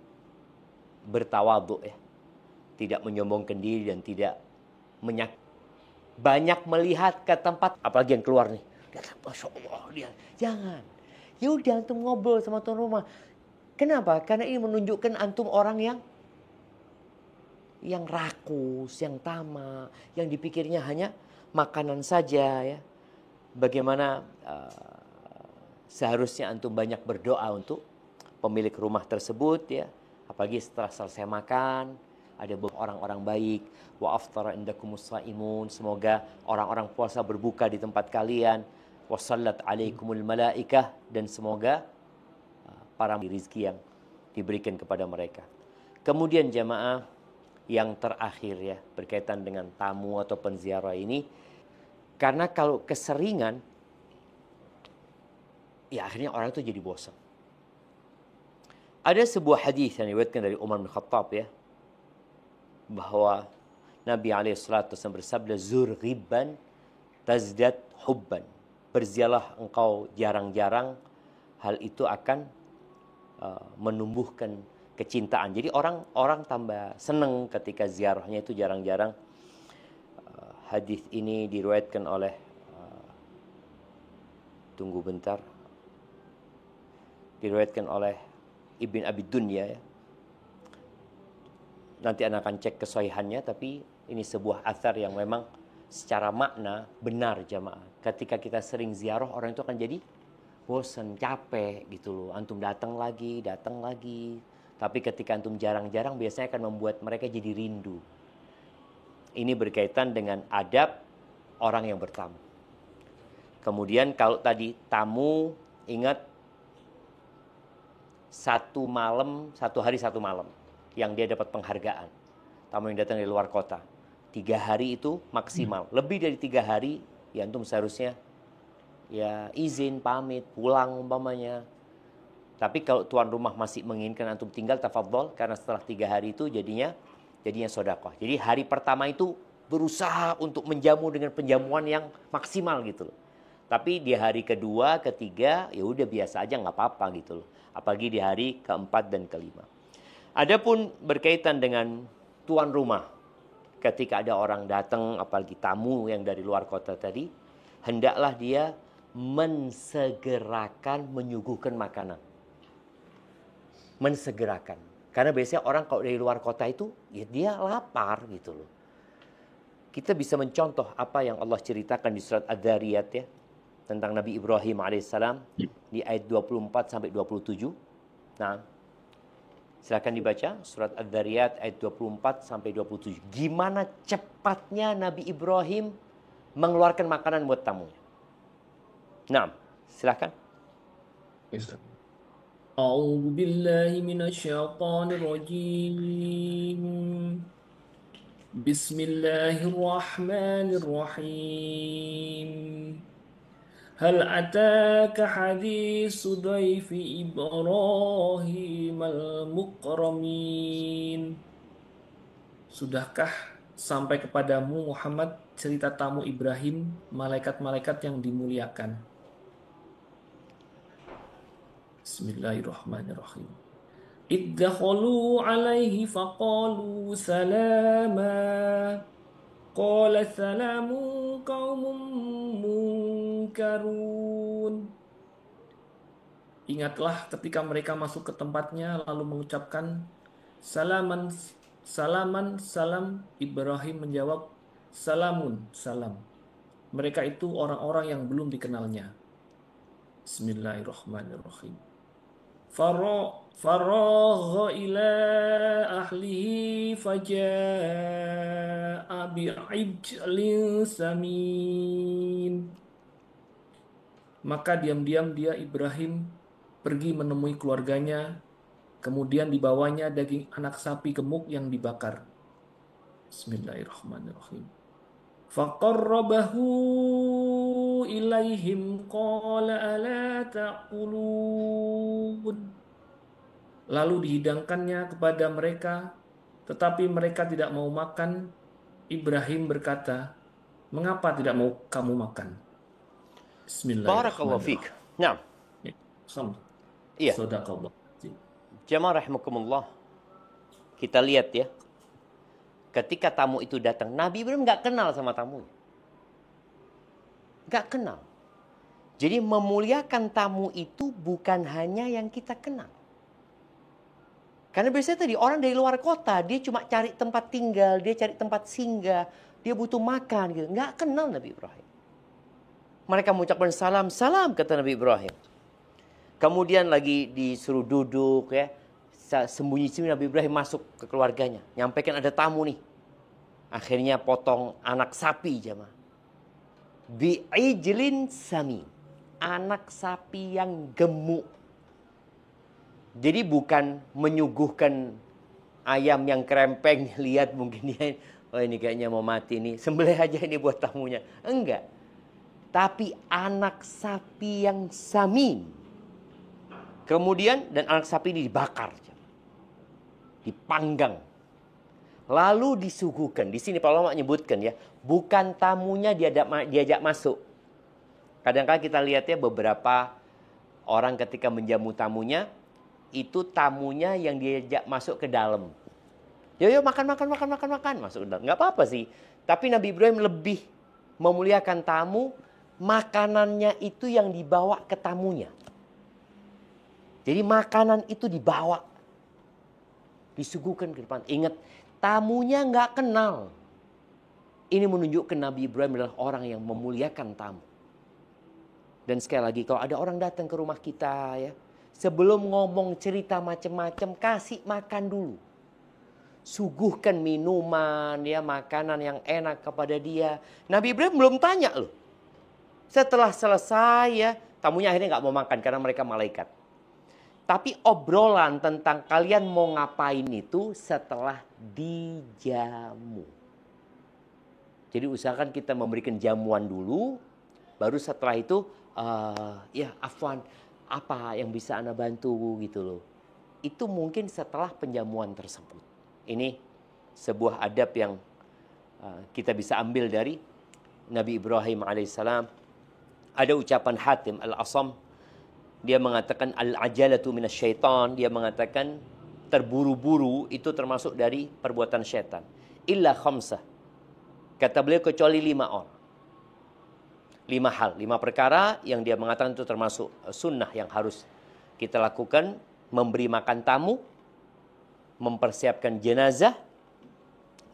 bertawadhu ya. Tidak menyombongkan diri dan tidak banyak melihat ke tempat apalagi yang keluar nih. Masya Allah dia. Jangan. Ya udah antum ngobrol sama tuan rumah. Kenapa? Karena ini menunjukkan antum orang yang rakus, yang tamak, yang dipikirnya hanya makanan saja ya. Bagaimana seharusnya antum banyak berdoa untuk pemilik rumah tersebut ya. Apalagi setelah selesai makan, ada orang-orang baik, wa aftara indakumus shaimun, semoga orang-orang puasa berbuka di tempat kalian, wa sallat alaikumul malaikah, dan semoga para rezeki yang diberikan kepada mereka. Kemudian jamaah yang terakhir ya, berkaitan dengan tamu atau penziarah ini, karena kalau keseringan ya akhirnya orang itu jadi bosan. Ada sebuah hadis yang diriwayatkan dari Umar bin Khattab ya, bahwa Nabi SAW bersabda, zur ghibban tazdad hubban. Berziarah engkau jarang-jarang, hal itu akan menumbuhkan kecintaan. Jadi orang tambah senang ketika ziarahnya itu jarang-jarang. Hadis ini diriwayatkan oleh tunggu bentar. Diriwayatkan oleh Ibn Abi Dunya ya. Nanti Anda akan cek kesahihannya, tapi ini sebuah athar yang memang secara makna benar jamaah. Ketika kita sering ziarah, orang itu akan jadi bosan, capek gitu loh. Antum datang lagi. Tapi ketika antum jarang-jarang, biasanya akan membuat mereka jadi rindu. Ini berkaitan dengan adab orang yang bertamu. Kemudian kalau tadi tamu, ingat satu hari satu malam yang dia dapat penghargaan. Tamu yang datang dari luar kota. 3 hari itu maksimal. Lebih dari 3 hari, ya antum seharusnya ya izin, pamit, pulang umpamanya. Tapi kalau tuan rumah masih menginginkan antum tinggal, tafadhol. Karena setelah 3 hari itu jadinya sedaqah. Jadi hari pertama itu berusaha untuk menjamu dengan penjamuan yang maksimal gitu loh. Tapi di hari kedua, ketiga, ya udah biasa aja, nggak apa-apa gitu loh. Apalagi di hari keempat dan kelima. Adapun berkaitan dengan tuan rumah, ketika ada orang datang, apalagi tamu yang dari luar kota tadi, hendaklah dia mensegerakan menyuguhkan makanan. Mensegerakan. Karena biasanya orang kalau dari luar kota itu, ya dia lapar gitu loh. Kita bisa mencontoh apa yang Allah ceritakan di surat Adz-Dzariyat ya, tentang Nabi Ibrahim alaihissalam di ayat 24 sampai 27. Nah, silakan dibaca surat Adz-Dzariyat ayat 24 sampai 27. Gimana cepatnya Nabi Ibrahim mengeluarkan makanan buat tamunya. Nah, silakan. A'udzu billahi minasyaitonir rajim. Bismillahirrahmanirrahim. Hal ataka haditsu dhaifi Ibrahim al-mukramin. Sudahkah sampai kepadamu Muhammad cerita tamu Ibrahim, malaikat-malaikat yang dimuliakan? Bismillahirrahmanirrahim. Iddakhalu alaihi faqalu salama. Qala salamun qaumun munkarun. Ingatlah ketika mereka masuk ke tempatnya lalu mengucapkan salaman, salaman, salam. Ibrahim menjawab salamun, salam. Mereka itu orang-orang yang belum dikenalnya. Bismillahirrahmanirrahim. Faragha ila ahlihi faja'a bi'ijlin samin. Maka diam-diam dia Ibrahim pergi menemui keluarganya, kemudian dibawanya daging anak sapi gemuk yang dibakar. Bismillahirrahmanirrahim. Faqarrabahu ilaihim qala ala ta'kulun. Lalu dihidangkannya kepada mereka, tetapi mereka tidak mau makan. Ibrahim berkata, mengapa tidak mau kamu makan? Barakallahu fiik. Nah. Iya. Sadaqallah. Jamaah rahimakumullah. Kita lihat ya. Ketika tamu itu datang, Nabi Ibrahim nggak kenal sama tamunya. Nggak kenal. Jadi memuliakan tamu itu bukan hanya yang kita kenal. Karena biasanya tadi orang dari luar kota, dia cuma cari tempat tinggal, dia cari tempat singgah, dia butuh makan gitu. Nggak kenal Nabi Ibrahim. Mereka mengucapkan salam, salam kata Nabi Ibrahim. Kemudian lagi disuruh duduk ya. Sembunyi-sembunyi Nabi Ibrahim masuk ke keluarganya. Nyampaikan ada tamu nih. Akhirnya potong anak sapi jamaah. Bi'ijlin sami. Anak sapi yang gemuk. Jadi bukan menyuguhkan ayam yang kerempeng. Lihat mungkin dia, oh ini kayaknya mau mati nih. Sembelih aja ini buat tamunya. Enggak. Tapi anak sapi yang samin. Kemudian dan anak sapi ini dibakar. Dipanggang, lalu disuguhkan. Di sini para ulama menyebutkan ya, bukan tamunya diajak masuk. Kadang-kadang kita lihat ya beberapa orang ketika menjamu tamunya, itu tamunya yang diajak masuk ke dalam. Yo makan, masuk ke dalam. Nggak apa-apa sih. Tapi Nabi Ibrahim lebih memuliakan tamu, makanannya itu yang dibawa ke tamunya. Jadi makanan itu dibawa. Disuguhkan ke depan. Ingat, tamunya nggak kenal. Ini menunjukkan Nabi Ibrahim adalah orang yang memuliakan tamu. Dan sekali lagi, kalau ada orang datang ke rumah kita ya, sebelum ngomong cerita macam-macam, kasih makan dulu. Suguhkan minuman, ya, makanan yang enak kepada dia. Nabi Ibrahim belum tanya loh. Setelah selesai ya, tamunya akhirnya nggak mau makan karena mereka malaikat. Tapi obrolan tentang kalian mau ngapain itu setelah dijamu. Jadi usahakan kita memberikan jamuan dulu. Baru setelah itu, ya afwan, apa yang bisa Anda bantu gitu loh. Itu mungkin setelah penjamuan tersebut. Ini sebuah adab yang kita bisa ambil dari Nabi Ibrahim alaihissalam. Ada ucapan Hatim al-Asam. Dia mengatakan al-ajalatu minasyaitan. Dia mengatakan terburu-buru itu termasuk dari perbuatan syaitan. Illa khamsah. Kata beliau kecuali 5 orang. 5 hal, 5 perkara yang dia mengatakan itu termasuk sunnah yang harus kita lakukan. Memberi makan tamu, mempersiapkan jenazah,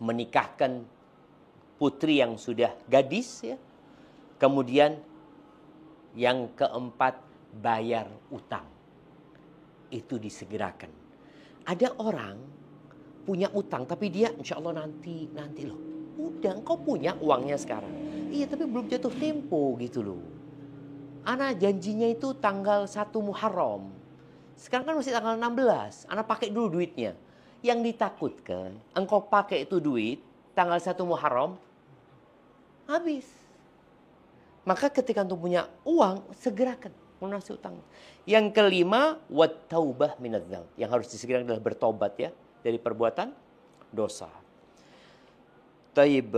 menikahkan putri yang sudah gadis, ya. Kemudian yang keempat, bayar utang. Itu disegerakan. Ada orang punya utang tapi dia insya Allah nanti loh. Udah, engkau punya uangnya sekarang. Iya, tapi belum jatuh tempo gitu loh. Ana janjinya itu tanggal 1 Muharram. Sekarang kan masih tanggal 16. Ana pakai dulu duitnya. Yang ditakutkan, engkau pakai itu duit tanggal 1 Muharram, habis. Maka ketika antum punya uang, segerakan lunasi utang. Yang kelima, wat taubah minadz-dzamb. Yang harus disegerakan adalah bertobat, ya, dari perbuatan dosa. Taib.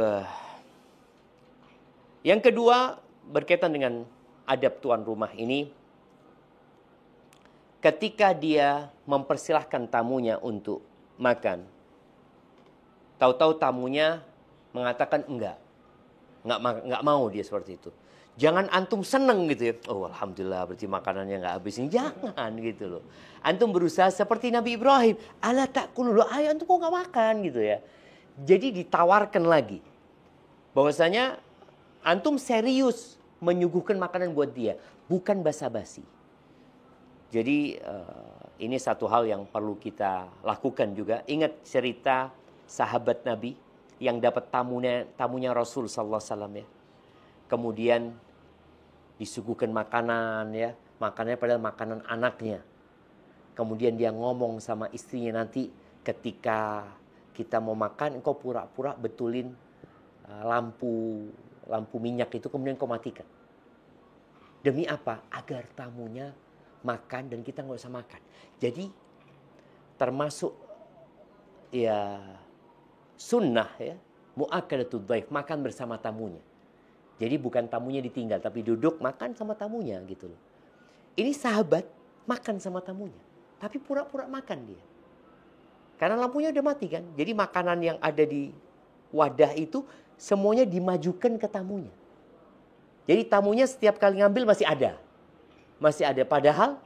Yang kedua, berkaitan dengan adab tuan rumah ini. Ketika dia mempersilahkan tamunya untuk makan, tahu-tahu tamunya mengatakan enggak mau dia seperti itu. Jangan antum seneng gitu ya. Oh, alhamdulillah berarti makanannya enggak habis. Jangan gitu loh. Antum berusaha seperti Nabi Ibrahim. Ala ta'kulu, ayo antum kok enggak makan gitu ya. Jadi ditawarkan lagi. Bahwasanya antum serius menyuguhkan makanan buat dia, bukan basa-basi. Jadi ini satu hal yang perlu kita lakukan juga. Ingat cerita sahabat Nabi yang dapat tamunya Rasul sallallahu alaihi wasallam, ya. Kemudian disuguhkan makanan, ya. Makanannya padahal makanan anaknya. Kemudian dia ngomong sama istrinya, nanti ketika kita mau makan engkau pura-pura betulin lampu minyak itu, kemudian kau matikan. Demi apa? Agar tamunya makan dan kita nggak usah makan. Jadi termasuk ya sunnah, ya, mu'akadatud dhaif, makan bersama tamunya. Jadi bukan tamunya ditinggal, tapi duduk makan sama tamunya gitu loh. Ini sahabat makan sama tamunya, tapi pura-pura makan dia. Karena lampunya udah mati kan. Jadi makanan yang ada di wadah itu semuanya dimajukan ke tamunya. Jadi tamunya setiap kali ngambil masih ada. Masih ada, padahal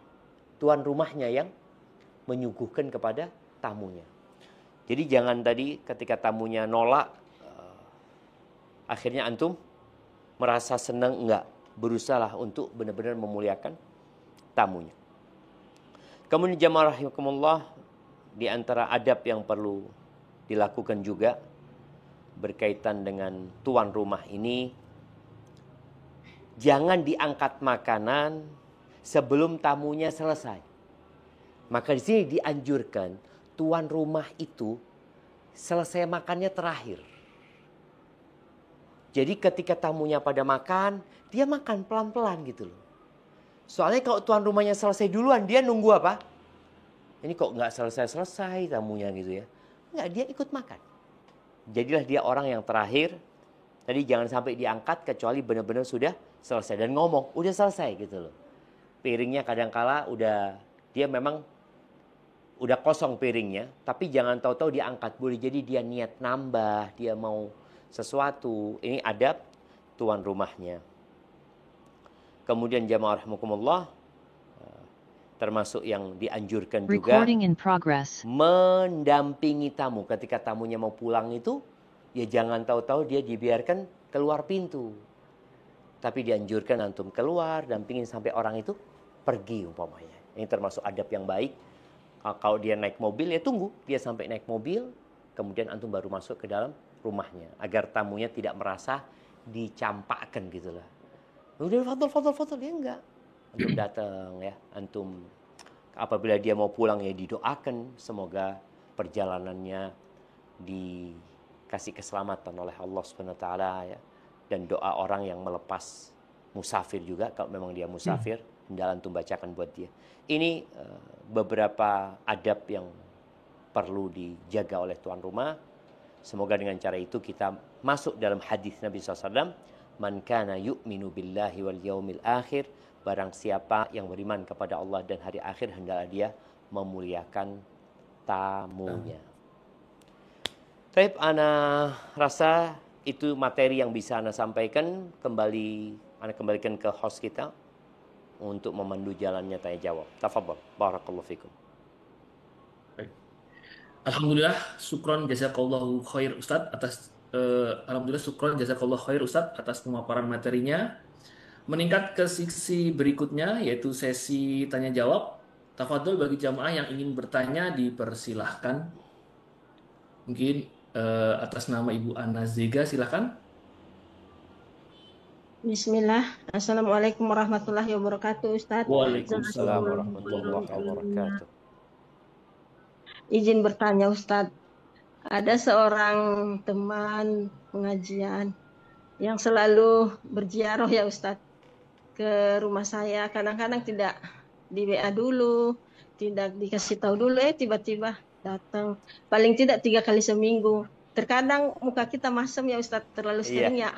tuan rumahnya yang menyuguhkan kepada tamunya. Jadi jangan tadi ketika tamunya nolak, akhirnya antum merasa senang, enggak. Berusahalah untuk benar-benar memuliakan tamunya. Kemudian jamaah rahimakumullah, di antara adab yang perlu dilakukan juga berkaitan dengan tuan rumah ini, jangan diangkat makanan sebelum tamunya selesai. Maka di sini dianjurkan tuan rumah itu selesai makannya terakhir. Jadi ketika tamunya pada makan, dia makan pelan-pelan gitu loh. Soalnya kalau tuan rumahnya selesai duluan, dia nunggu apa? Ini kok nggak selesai-selesai tamunya gitu ya. Nggak, dia ikut makan. Jadilah dia orang yang terakhir. Tadi jangan sampai diangkat kecuali benar-benar sudah selesai. Dan ngomong, udah selesai gitu loh. Piringnya kadangkala dia memang udah kosong piringnya. Tapi jangan tahu-tahu diangkat. Boleh jadi dia niat nambah, dia mau sesuatu. Ini adab tuan rumahnya. Kemudian jamaah rahimakumullah, termasuk yang dianjurkan juga mendampingi tamu. Ketika tamunya mau pulang itu, ya jangan tahu-tahu dia dibiarkan keluar pintu. Tapi dianjurkan antum keluar, dampingin sampai orang itu pergi umpamanya. Ini termasuk adab yang baik. Kalau dia naik mobil, ya tunggu dia sampai naik mobil, kemudian antum baru masuk ke dalam rumahnya. Agar tamunya tidak merasa dicampakkan gitu lah. Udah fadol, ya enggak. Antum datang, ya, antum apabila dia mau pulang ya didoakan semoga perjalanannya dikasih keselamatan oleh Allah Subhanahu wa taala, ya. Dan doa orang yang melepas musafir juga, kalau memang dia musafir, hendaklah antum bacakan buat dia. Ini beberapa adab yang perlu dijaga oleh tuan rumah. Semoga dengan cara itu kita masuk dalam hadis Nabi SAW, man kana yu'minu billahi wal yaumil akhir, barang siapa yang beriman kepada Allah dan hari akhir, hendaklah dia memuliakan tamunya. Baik, ana rasa itu materi yang bisa Ana sampaikan, Ana kembalikan ke host kita untuk memandu jalannya tanya jawab. Tafadhol. Barakallahu fikum. Baik. Alhamdulillah, syukron jazakallahu khair Ustadz atas alhamdulillah syukron jazakallahu khair Ustadz atas pemaparan materinya. Meningkat ke sisi berikutnya yaitu sesi tanya jawab. Tafadhol bagi jamaah yang ingin bertanya dipersilahkan. Mungkin atas nama Ibu Ana Zega silahkan. Bismillah. Assalamualaikum warahmatullahi wabarakatuh, Ustadz. Waalaikumsalam warahmatullahi wabarakatuh. Izin bertanya, Ustadz. Ada seorang teman pengajian yang selalu berziarah ya, Ustadz, ke rumah saya. Kadang-kadang tidak di WA dulu, tidak dikasih tahu dulu, tiba-tiba datang. Paling tidak 3 kali seminggu. Terkadang muka kita masam ya, Ustadz, terlalu sering ya.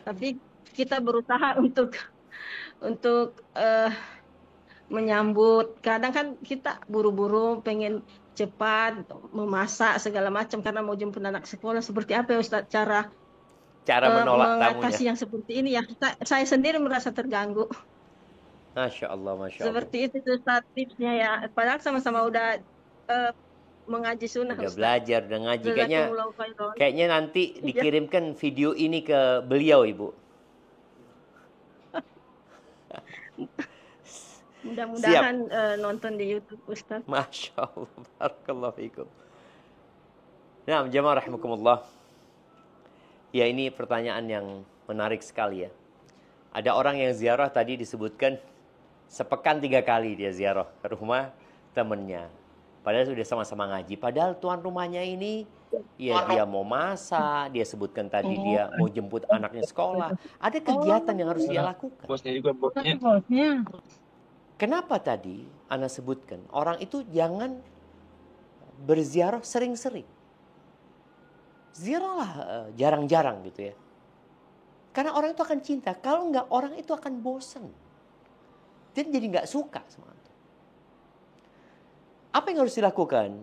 Tapi kita berusaha untuk menyambut. Kadang kan kita buru-buru pengen cepat memasak segala macam karena mau jemput anak sekolah. Seperti apa ya Ustadz cara menolak mengatasi tamunya? yang seperti ini ya? Saya sendiri merasa terganggu. Masya Allah, Masya Allah. Seperti itu Ustadz tipsnya ya. Padahal sama-sama udah mengaji sunnah. Udah Ustadz. belajar, udah ngaji. Jazakumullahu khairan. Kayaknya nanti dikirimkan video ini ke beliau, Ibu. Mudah-mudahan nonton di YouTube Ustaz. Masya Allah, barakallahu fikum. Nah, jamaah rahimakumullah. Ya, ini pertanyaan yang menarik sekali ya. Ada orang yang ziarah tadi disebutkan sepekan 3 kali dia ziarah ke rumah temennya. Padahal sudah sama-sama ngaji. Padahal tuan rumahnya ini ya dia mau masak, dia sebutkan tadi dia mau jemput anaknya sekolah. Ada kegiatan yang harus dia lakukan. Bosnya juga bosnya. Kenapa tadi Ana sebutkan orang itu jangan berziarah sering-sering. Ziarahlah jarang-jarang gitu ya. Karena orang itu akan cinta. Kalau enggak, orang itu akan bosan. Dia jadi enggak suka sama itu. Apa yang harus dilakukan?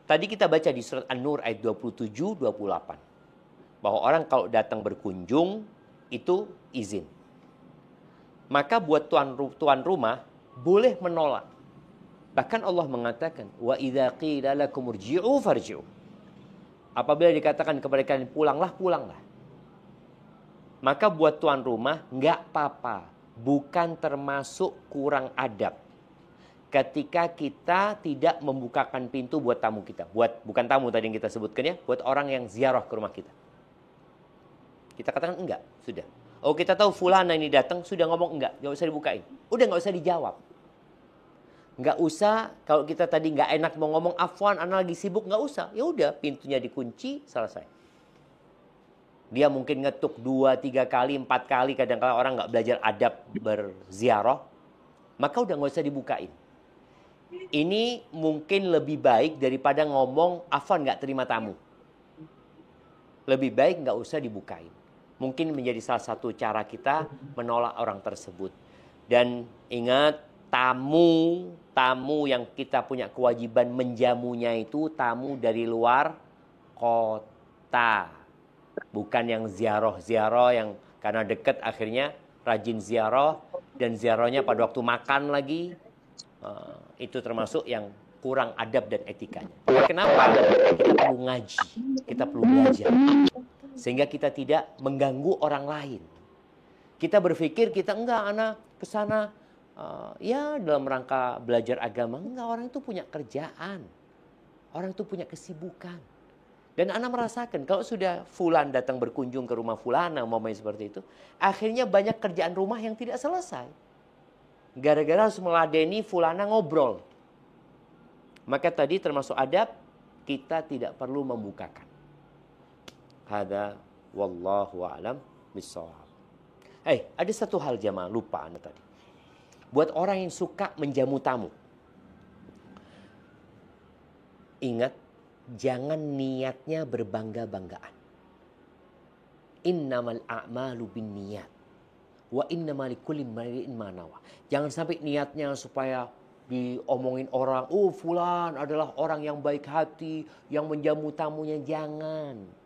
Tadi kita baca di surat An-Nur ayat 27-28. Bahwa orang kalau datang berkunjung itu izin. Maka buat tuan rumah boleh menolak. Bahkan Allah mengatakan, wa idza qila lakum irji'u farji'u. Apabila dikatakan kepada kalian pulanglah. Maka buat tuan rumah enggak apa-apa, bukan termasuk kurang adab. Ketika kita tidak membukakan pintu buat tamu kita. Bukan tamu tadi yang kita sebutkan ya, buat orang yang ziarah ke rumah kita. Kita katakan enggak, sudah. Oh, kita tahu fulana ini datang, sudah ngomong enggak usah dibukain. Udah enggak usah dijawab. Enggak usah, kalau kita tadi enggak enak mau ngomong afwan, ana lagi sibuk, enggak usah. Ya udah, pintunya dikunci, selesai. Dia mungkin ngetuk 2, 3 kali, 4 kali, kadang-kadang orang enggak belajar adab berziarah, maka udah enggak usah dibukain. Ini mungkin lebih baik daripada ngomong afwan enggak terima tamu. Lebih baik enggak usah dibukain. Mungkin menjadi salah satu cara kita menolak orang tersebut. Dan ingat, tamu yang kita punya kewajiban menjamunya itu tamu dari luar kota. Bukan yang ziarah yang karena dekat akhirnya rajin ziarah. Dan ziarahnya pada waktu makan lagi. Itu termasuk yang kurang adab dan etikanya. Kenapa? Kita perlu ngaji. Kita perlu belajar. Sehingga kita tidak mengganggu orang lain. Kita berpikir kita enggak, anak ke sana ya dalam rangka belajar agama. Enggak, orang itu punya kerjaan. Orang itu punya kesibukan. Dan ana merasakan kalau sudah fulan datang berkunjung ke rumah fulana, umpamanya seperti itu, akhirnya banyak kerjaan rumah yang tidak selesai. Gara-gara harus meladeni fulana ngobrol. Maka tadi termasuk adab, kita tidak perlu membukakan. Hada wallahu a'lam bissawab. Ada satu hal jamaah lupa anda tadi. Buat orang yang suka menjamu tamu. Ingat, jangan niatnya berbangga-banggaan. Innamal a'malu binniyat wa innamal likulli imri'in ma nawa. Jangan sampai niatnya supaya diomongin orang, fulan adalah orang yang baik hati, yang menjamu tamunya. Jangan.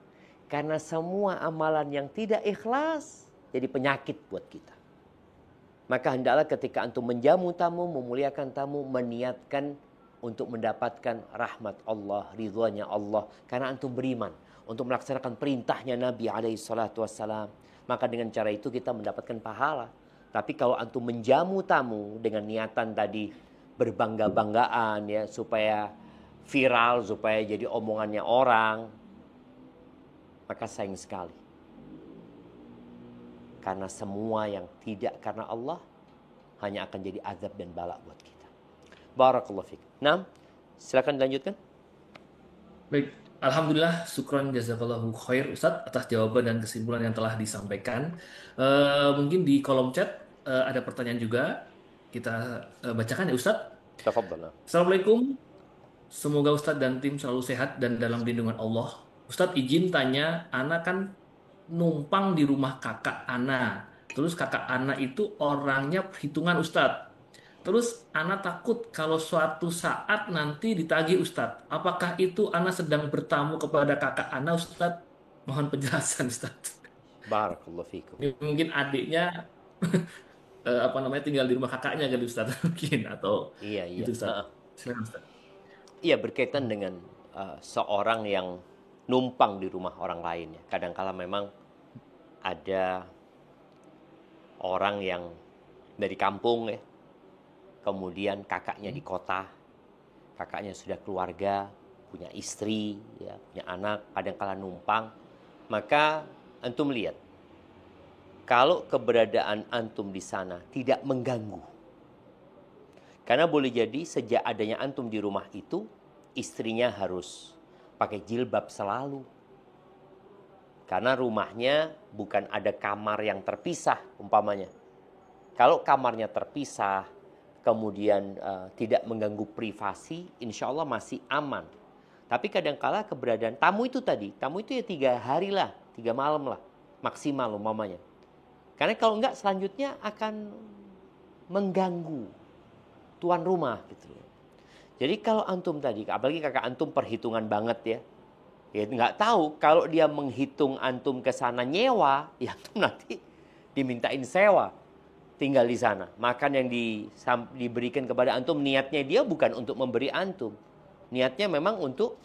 Karena semua amalan yang tidak ikhlas jadi penyakit buat kita. Maka hendaklah ketika antum menjamu tamu, memuliakan tamu, meniatkan untuk mendapatkan rahmat Allah, ridhonya Allah. Karena antum beriman untuk melaksanakan perintahnya Nabi SAW. Maka dengan cara itu kita mendapatkan pahala. Tapi kalau antum menjamu tamu dengan niatan tadi berbangga-banggaan ya, supaya viral, supaya jadi omongannya orang, maka sayang sekali. Karena semua yang tidak karena Allah hanya akan jadi azab dan bala buat kita. Barakallahu fiik. Nah, silakan dilanjutkan. Baik, alhamdulillah, syukron jazakallahu khair Ustadz atas jawaban dan kesimpulan yang telah disampaikan. Mungkin di kolom chat ada pertanyaan juga. Kita bacakan ya Ustadz. Tafadhal. Assalamualaikum. Semoga Ustadz dan tim selalu sehat dan dalam lindungan Allah. Ustadz izin tanya, Ana kan numpang di rumah kakak Ana. Terus kakak Ana itu orangnya perhitungan Ustadz. Terus Ana takut kalau suatu saat nanti ditagih Ustadz. Apakah itu Ana sedang bertamu kepada kakak Ana Ustadz? Mohon penjelasan Ustadz. Barakallahu fiikum. Mungkin adiknya tinggal di rumah kakaknya kan Ustadz mungkin atau Iya. gitu Ustadz. Silakan Ustadz. Iya, berkaitan dengan seorang yang numpang di rumah orang lain ya. Kadangkala memang ada orang yang dari kampung ya, kemudian kakaknya di kota, kakaknya sudah keluarga, punya istri, ya, punya anak, kadangkala numpang. Maka antum lihat, kalau keberadaan antum di sana tidak mengganggu. Karena boleh jadi sejak adanya antum di rumah itu, istrinya harus pakai jilbab selalu. Karena rumahnya bukan ada kamar yang terpisah umpamanya. Kalau kamarnya terpisah, kemudian tidak mengganggu privasi, insya Allah masih aman. Tapi kadangkala keberadaan tamu itu ya 3 hari lah, 3 malam lah, maksimal umpamanya. Karena kalau enggak selanjutnya akan mengganggu tuan rumah gitu. Jadi kalau antum tadi, apalagi kakak antum perhitungan banget ya nggak tahu kalau dia menghitung antum ke sana nyewa, ya antum nanti dimintain sewa tinggal di sana. Makan yang diberikan kepada antum niatnya dia bukan untuk memberi antum, niatnya memang untuk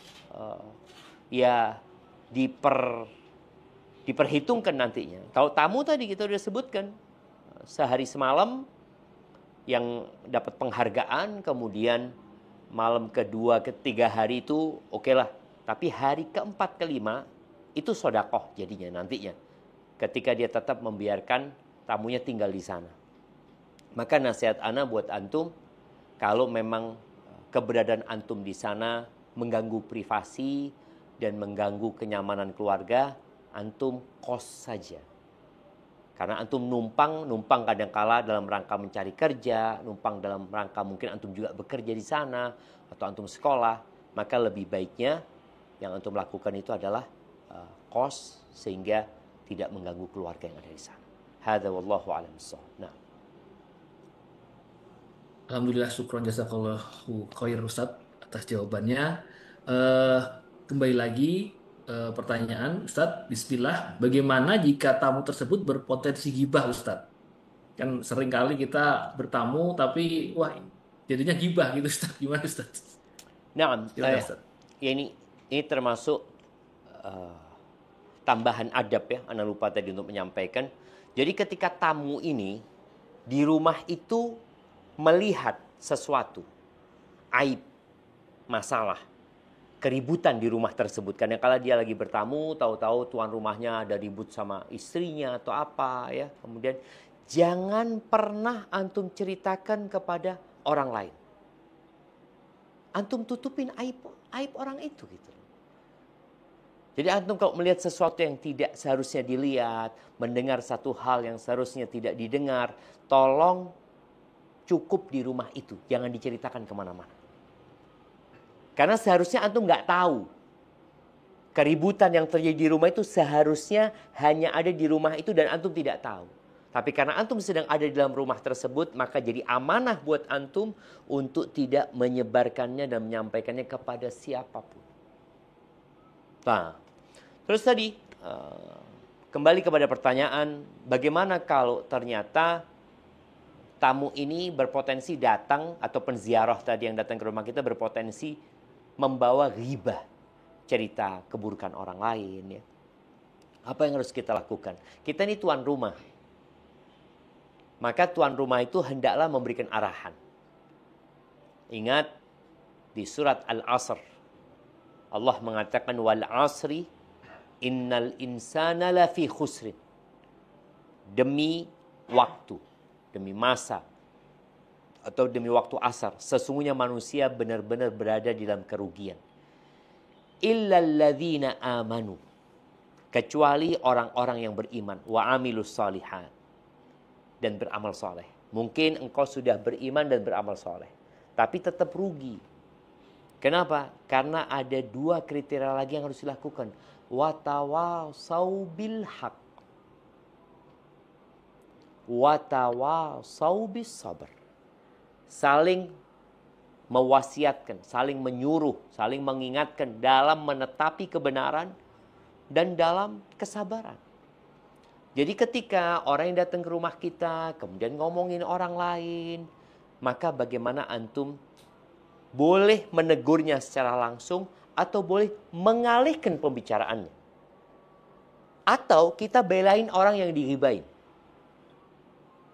diperhitungkan nantinya. Kalau tamu tadi kita udah sebutkan sehari semalam yang dapat penghargaan, kemudian malam kedua, ketiga hari itu oke lah. Tapi hari keempat, kelima itu sodakoh jadinya nantinya. Ketika dia tetap membiarkan tamunya tinggal di sana. Maka nasihat ana buat antum, kalau memang keberadaan antum di sana mengganggu privasi dan mengganggu kenyamanan keluarga, antum kos saja. Karena antum numpang kadangkala dalam rangka mencari kerja, numpang dalam rangka mungkin antum juga bekerja di sana, atau antum sekolah, maka lebih baiknya yang antum lakukan itu adalah kos, sehingga tidak mengganggu keluarga yang ada di sana. Hadza wallahu a'lam bissawab. Nah. Alhamdulillah, syukron jazakallahu khair Ustadz atas jawabannya. Kembali lagi pertanyaan Ustadz, bismillah, bagaimana jika tamu tersebut berpotensi gibah Ustadz? Kan seringkali kita bertamu tapi wah jadinya gibah gitu Ustadz, gimana Ustadz? Nah, Ustadz. Ya ini termasuk tambahan adab ya, ana lupa tadi untuk menyampaikan. Jadi ketika tamu ini di rumah itu melihat sesuatu, aib, masalah, keributan di rumah tersebut. Karena kalau dia lagi bertamu, tahu-tahu tuan rumahnya ada ribut sama istrinya atau apa ya. Kemudian jangan pernah antum ceritakan kepada orang lain. Antum tutupin aib orang itu gitu. Jadi antum kalau melihat sesuatu yang tidak seharusnya dilihat, mendengar satu hal yang seharusnya tidak didengar, tolong cukup di rumah itu, jangan diceritakan kemana-mana. Karena seharusnya antum nggak tahu. Keributan yang terjadi di rumah itu seharusnya hanya ada di rumah itu dan antum tidak tahu. Tapi karena antum sedang ada di dalam rumah tersebut, maka jadi amanah buat antum untuk tidak menyebarkannya dan menyampaikannya kepada siapapun. Nah, terus tadi kembali kepada pertanyaan, bagaimana kalau ternyata tamu ini berpotensi datang, atau penziarah tadi yang datang ke rumah kita berpotensi membawa ghibah, cerita keburukan orang lain, ya. Apa yang harus kita lakukan? Kita ini tuan rumah. Maka tuan rumah itu hendaklah memberikan arahan. Ingat di surat Al-Asr, Allah mengatakan wal asri innal insana lafi khusrin. Demi waktu, demi masa, atau demi waktu asar, sesungguhnya manusia benar-benar berada di dalam kerugian. Illal ladzina amanu, kecuali orang-orang yang beriman, wa amilus salihat, dan beramal soleh. Mungkin engkau sudah beriman dan beramal soleh, tapi tetap rugi. Kenapa? Karena ada dua kriteria lagi yang harus dilakukan. Watawasau bil haq, watawasau bis sabr. Saling mewasiatkan, saling menyuruh, saling mengingatkan dalam menetapi kebenaran dan dalam kesabaran. Jadi ketika orang yang datang ke rumah kita kemudian ngomongin orang lain, maka bagaimana antum boleh menegurnya secara langsung atau boleh mengalihkan pembicaraannya. Atau kita belain orang yang diribain.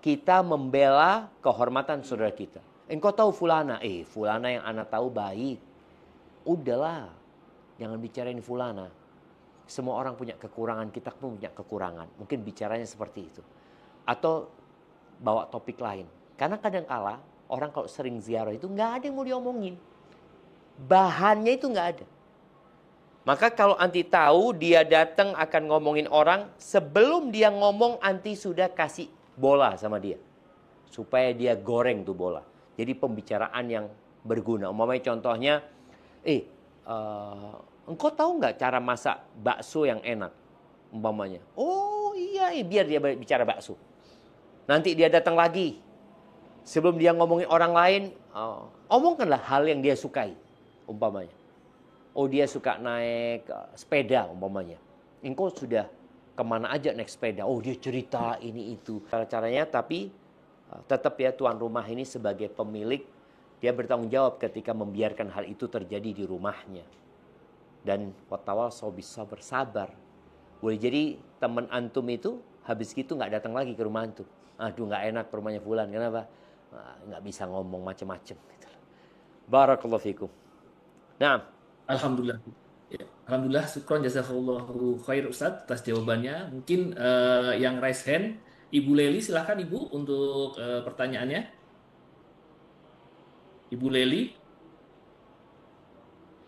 Kita membela kehormatan saudara kita. Engkau tahu fulana? Fulana yang anak tahu baik. Udahlah, jangan bicarain fulana. Semua orang punya kekurangan, kita pun punya kekurangan. Mungkin bicaranya seperti itu. Atau bawa topik lain. Karena kadang-kala orang kalau sering ziarah itu nggak ada yang mau diomongin. Bahannya itu nggak ada. Maka kalau anti tahu dia datang akan ngomongin orang, sebelum dia ngomong anti sudah kasih bola sama dia. Supaya dia goreng tuh bola. Jadi pembicaraan yang berguna. Umpamanya contohnya, engkau tahu nggak cara masak bakso yang enak? Umpamanya. Oh iya, biar dia bicara bakso. Nanti dia datang lagi. Sebelum dia ngomongin orang lain, omongkanlah hal yang dia sukai. Umpamanya. Oh dia suka naik sepeda umpamanya. Engkau sudah kemana aja naik sepeda? Oh dia cerita ini itu. Cara-caranya, tapi tetap ya tuan rumah ini sebagai pemilik, dia bertanggung jawab ketika membiarkan hal itu terjadi di rumahnya. Dan watawasau bis sabr, bersabar. Boleh jadi teman antum itu habis gitu nggak datang lagi ke rumah antum. Aduh nggak enak ke rumahnya fulan. Kenapa? Nggak bisa ngomong macam-macam. Gitu. Barakallahu fikum. Nah, Alhamdulillah. Ya. Alhamdulillah, syukron jazakallahu khair Ustaz atas jawabannya. Mungkin yang raise hand, Ibu Leli, silahkan Ibu untuk pertanyaannya. Ibu Leli,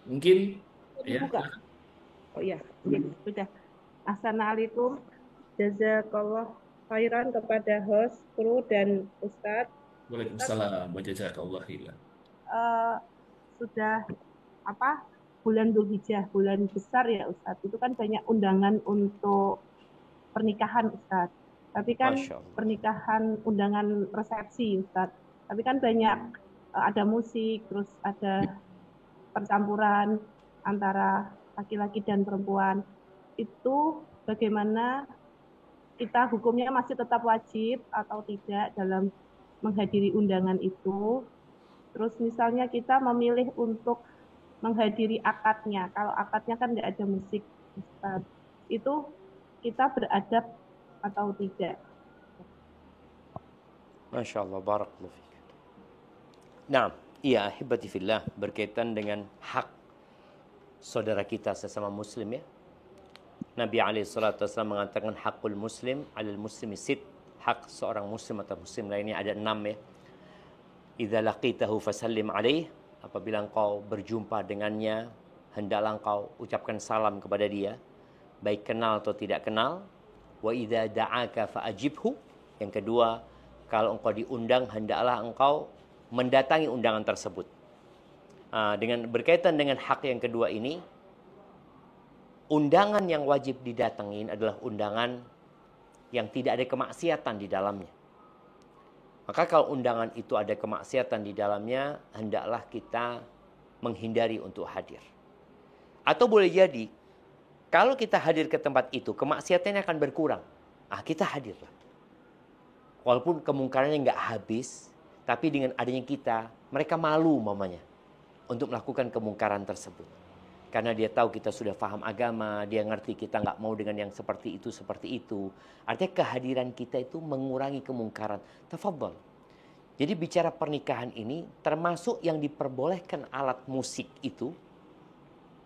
mungkin ya. Buka. Oh iya, sudah. Assalamualaikum, jazakallah khairan kepada host, kru, dan Ustadz. Waalaikumsalam, wa jazakallah khairan. Sudah bulan Dzulhijjah, bulan besar ya Ustadz. Itu kan banyak undangan untuk pernikahan Ustadz. Tapi kan pernikahan undangan resepsi Ustadz. Tapi kan banyak ada musik, terus ada percampuran antara laki-laki dan perempuan. Itu bagaimana kita hukumnya masih tetap wajib atau tidak dalam menghadiri undangan itu. Terus misalnya kita memilih untuk menghadiri akadnya. Kalau akadnya kan tidak ada musik, Ustaz. Itu kita beradab atau tidak? Masya Allah, barakallahu fiik. Nah, iya, ahibati fillah, berkaitan dengan hak saudara kita sesama muslim ya. Nabi SAW mengatakan hakul muslim alal muslimi sit. Hak seorang muslim atau muslim lainnya ada 6 ya. Idza laqitahu fasallim alaih. Apabila engkau berjumpa dengannya, hendaklah engkau ucapkan salam kepada dia, baik kenal atau tidak kenal. Wa idza da'aka fa'ajibhu. Yang kedua, kalau engkau diundang, hendaklah engkau mendatangi undangan tersebut. Dengan berkaitan dengan hak yang kedua ini, undangan yang wajib didatengin adalah undangan yang tidak ada kemaksiatan di dalamnya. Maka kalau undangan itu ada kemaksiatan di dalamnya, hendaklah kita menghindari untuk hadir. Atau boleh jadi Kalau kita hadir ke tempat itu, kemaksiatannya akan berkurang. Kita hadirlah. Walaupun kemungkarannya nggak habis, tapi dengan adanya kita, mereka malu mamanya untuk melakukan kemungkaran tersebut. Karena dia tahu kita sudah paham agama, dia ngerti kita nggak mau dengan yang seperti itu, seperti itu. Artinya kehadiran kita itu mengurangi kemungkaran. Tafadhal. Jadi bicara pernikahan ini, termasuk yang diperbolehkan alat musik itu,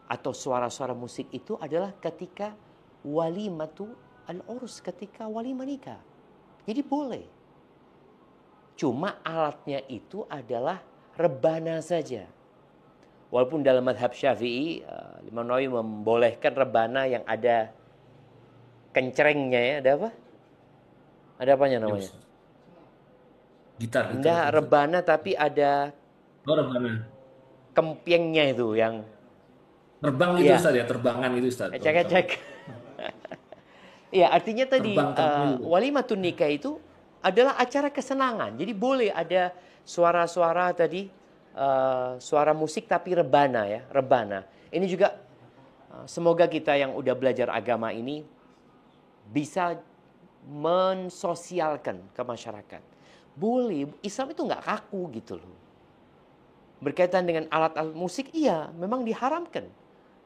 atau suara-suara musik itu adalah ketika walimatu al-urs, ketika walimah nikah. Jadi boleh. Cuma alatnya itu adalah rebana saja. Walaupun dalam madhab Syafi'i, Imam Nawawi membolehkan rebana yang ada kencerengnya ya, ada apa? Ada apanya namanya? Gitar. Enggak, rebana tapi ada rebana. Kempiengnya itu yang terbang itu Ustaz ya, terbangan itu Ustaz. Cek. Iya, artinya tadi walimatun nikah itu adalah acara kesenangan. Jadi boleh ada suara-suara tadi, suara musik tapi rebana ya, rebana. Ini juga semoga kita yang udah belajar agama ini bisa mensosialkan ke masyarakat. Boleh, Islam itu nggak kaku gitu loh. Berkaitan dengan alat-alat musik, iya memang diharamkan.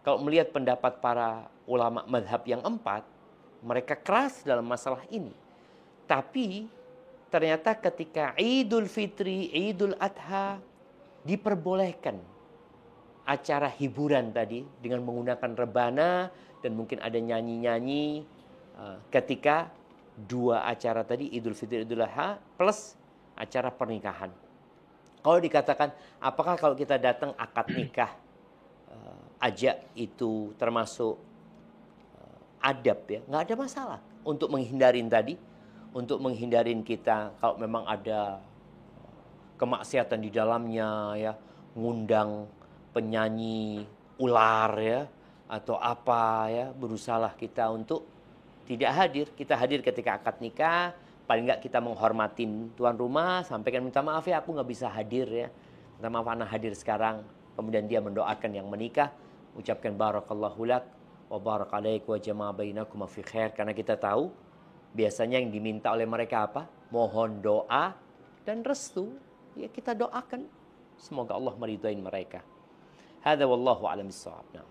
Kalau melihat pendapat para ulama madhab yang 4, mereka keras dalam masalah ini. Tapi ternyata ketika Idul Fitri, Idul Adha, diperbolehkan acara hiburan tadi dengan menggunakan rebana dan mungkin ada nyanyi-nyanyi ketika dua acara tadi, Idul Fitri, Idul Adha plus acara pernikahan. Kalau dikatakan apakah kalau kita datang akad nikah aja itu termasuk adab ya, nggak ada masalah. Untuk menghindarin tadi, untuk menghindarin kita kalau memang ada kemaksiatan di dalamnya ya, ngundang penyanyi ular ya atau apa ya, berusahalah kita untuk tidak hadir. Kita hadir ketika akad nikah, paling nggak kita menghormatin tuan rumah, sampaikan minta maaf ya aku nggak bisa hadir ya, minta maaf anak hadir sekarang. Kemudian dia mendoakan yang menikah, ucapkan barakallahu lak wa barak alaik wa jama'a bainakum fi khair, karena kita tahu biasanya yang diminta oleh mereka apa? Mohon doa dan restu. Ya kita doakan semoga Allah meridhai mereka. Hadza wallahu a'lam bissawab.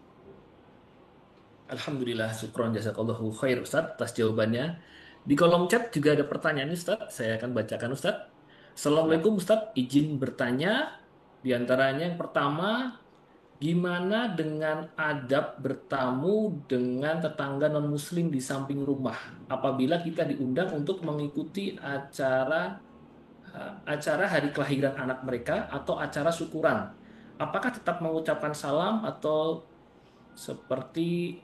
Alhamdulillah, syukron jazakallahu khair Ustaz atas jawabannya. Di kolom chat juga ada pertanyaan Ustaz, saya akan bacakan Ustaz. Assalamualaikum Ustaz, izin bertanya. Di antaranya yang pertama, gimana dengan adab bertamu dengan tetangga non-muslim di samping rumah apabila kita diundang untuk mengikuti acara hari kelahiran anak mereka atau acara syukuran? Apakah tetap mengucapkan salam atau seperti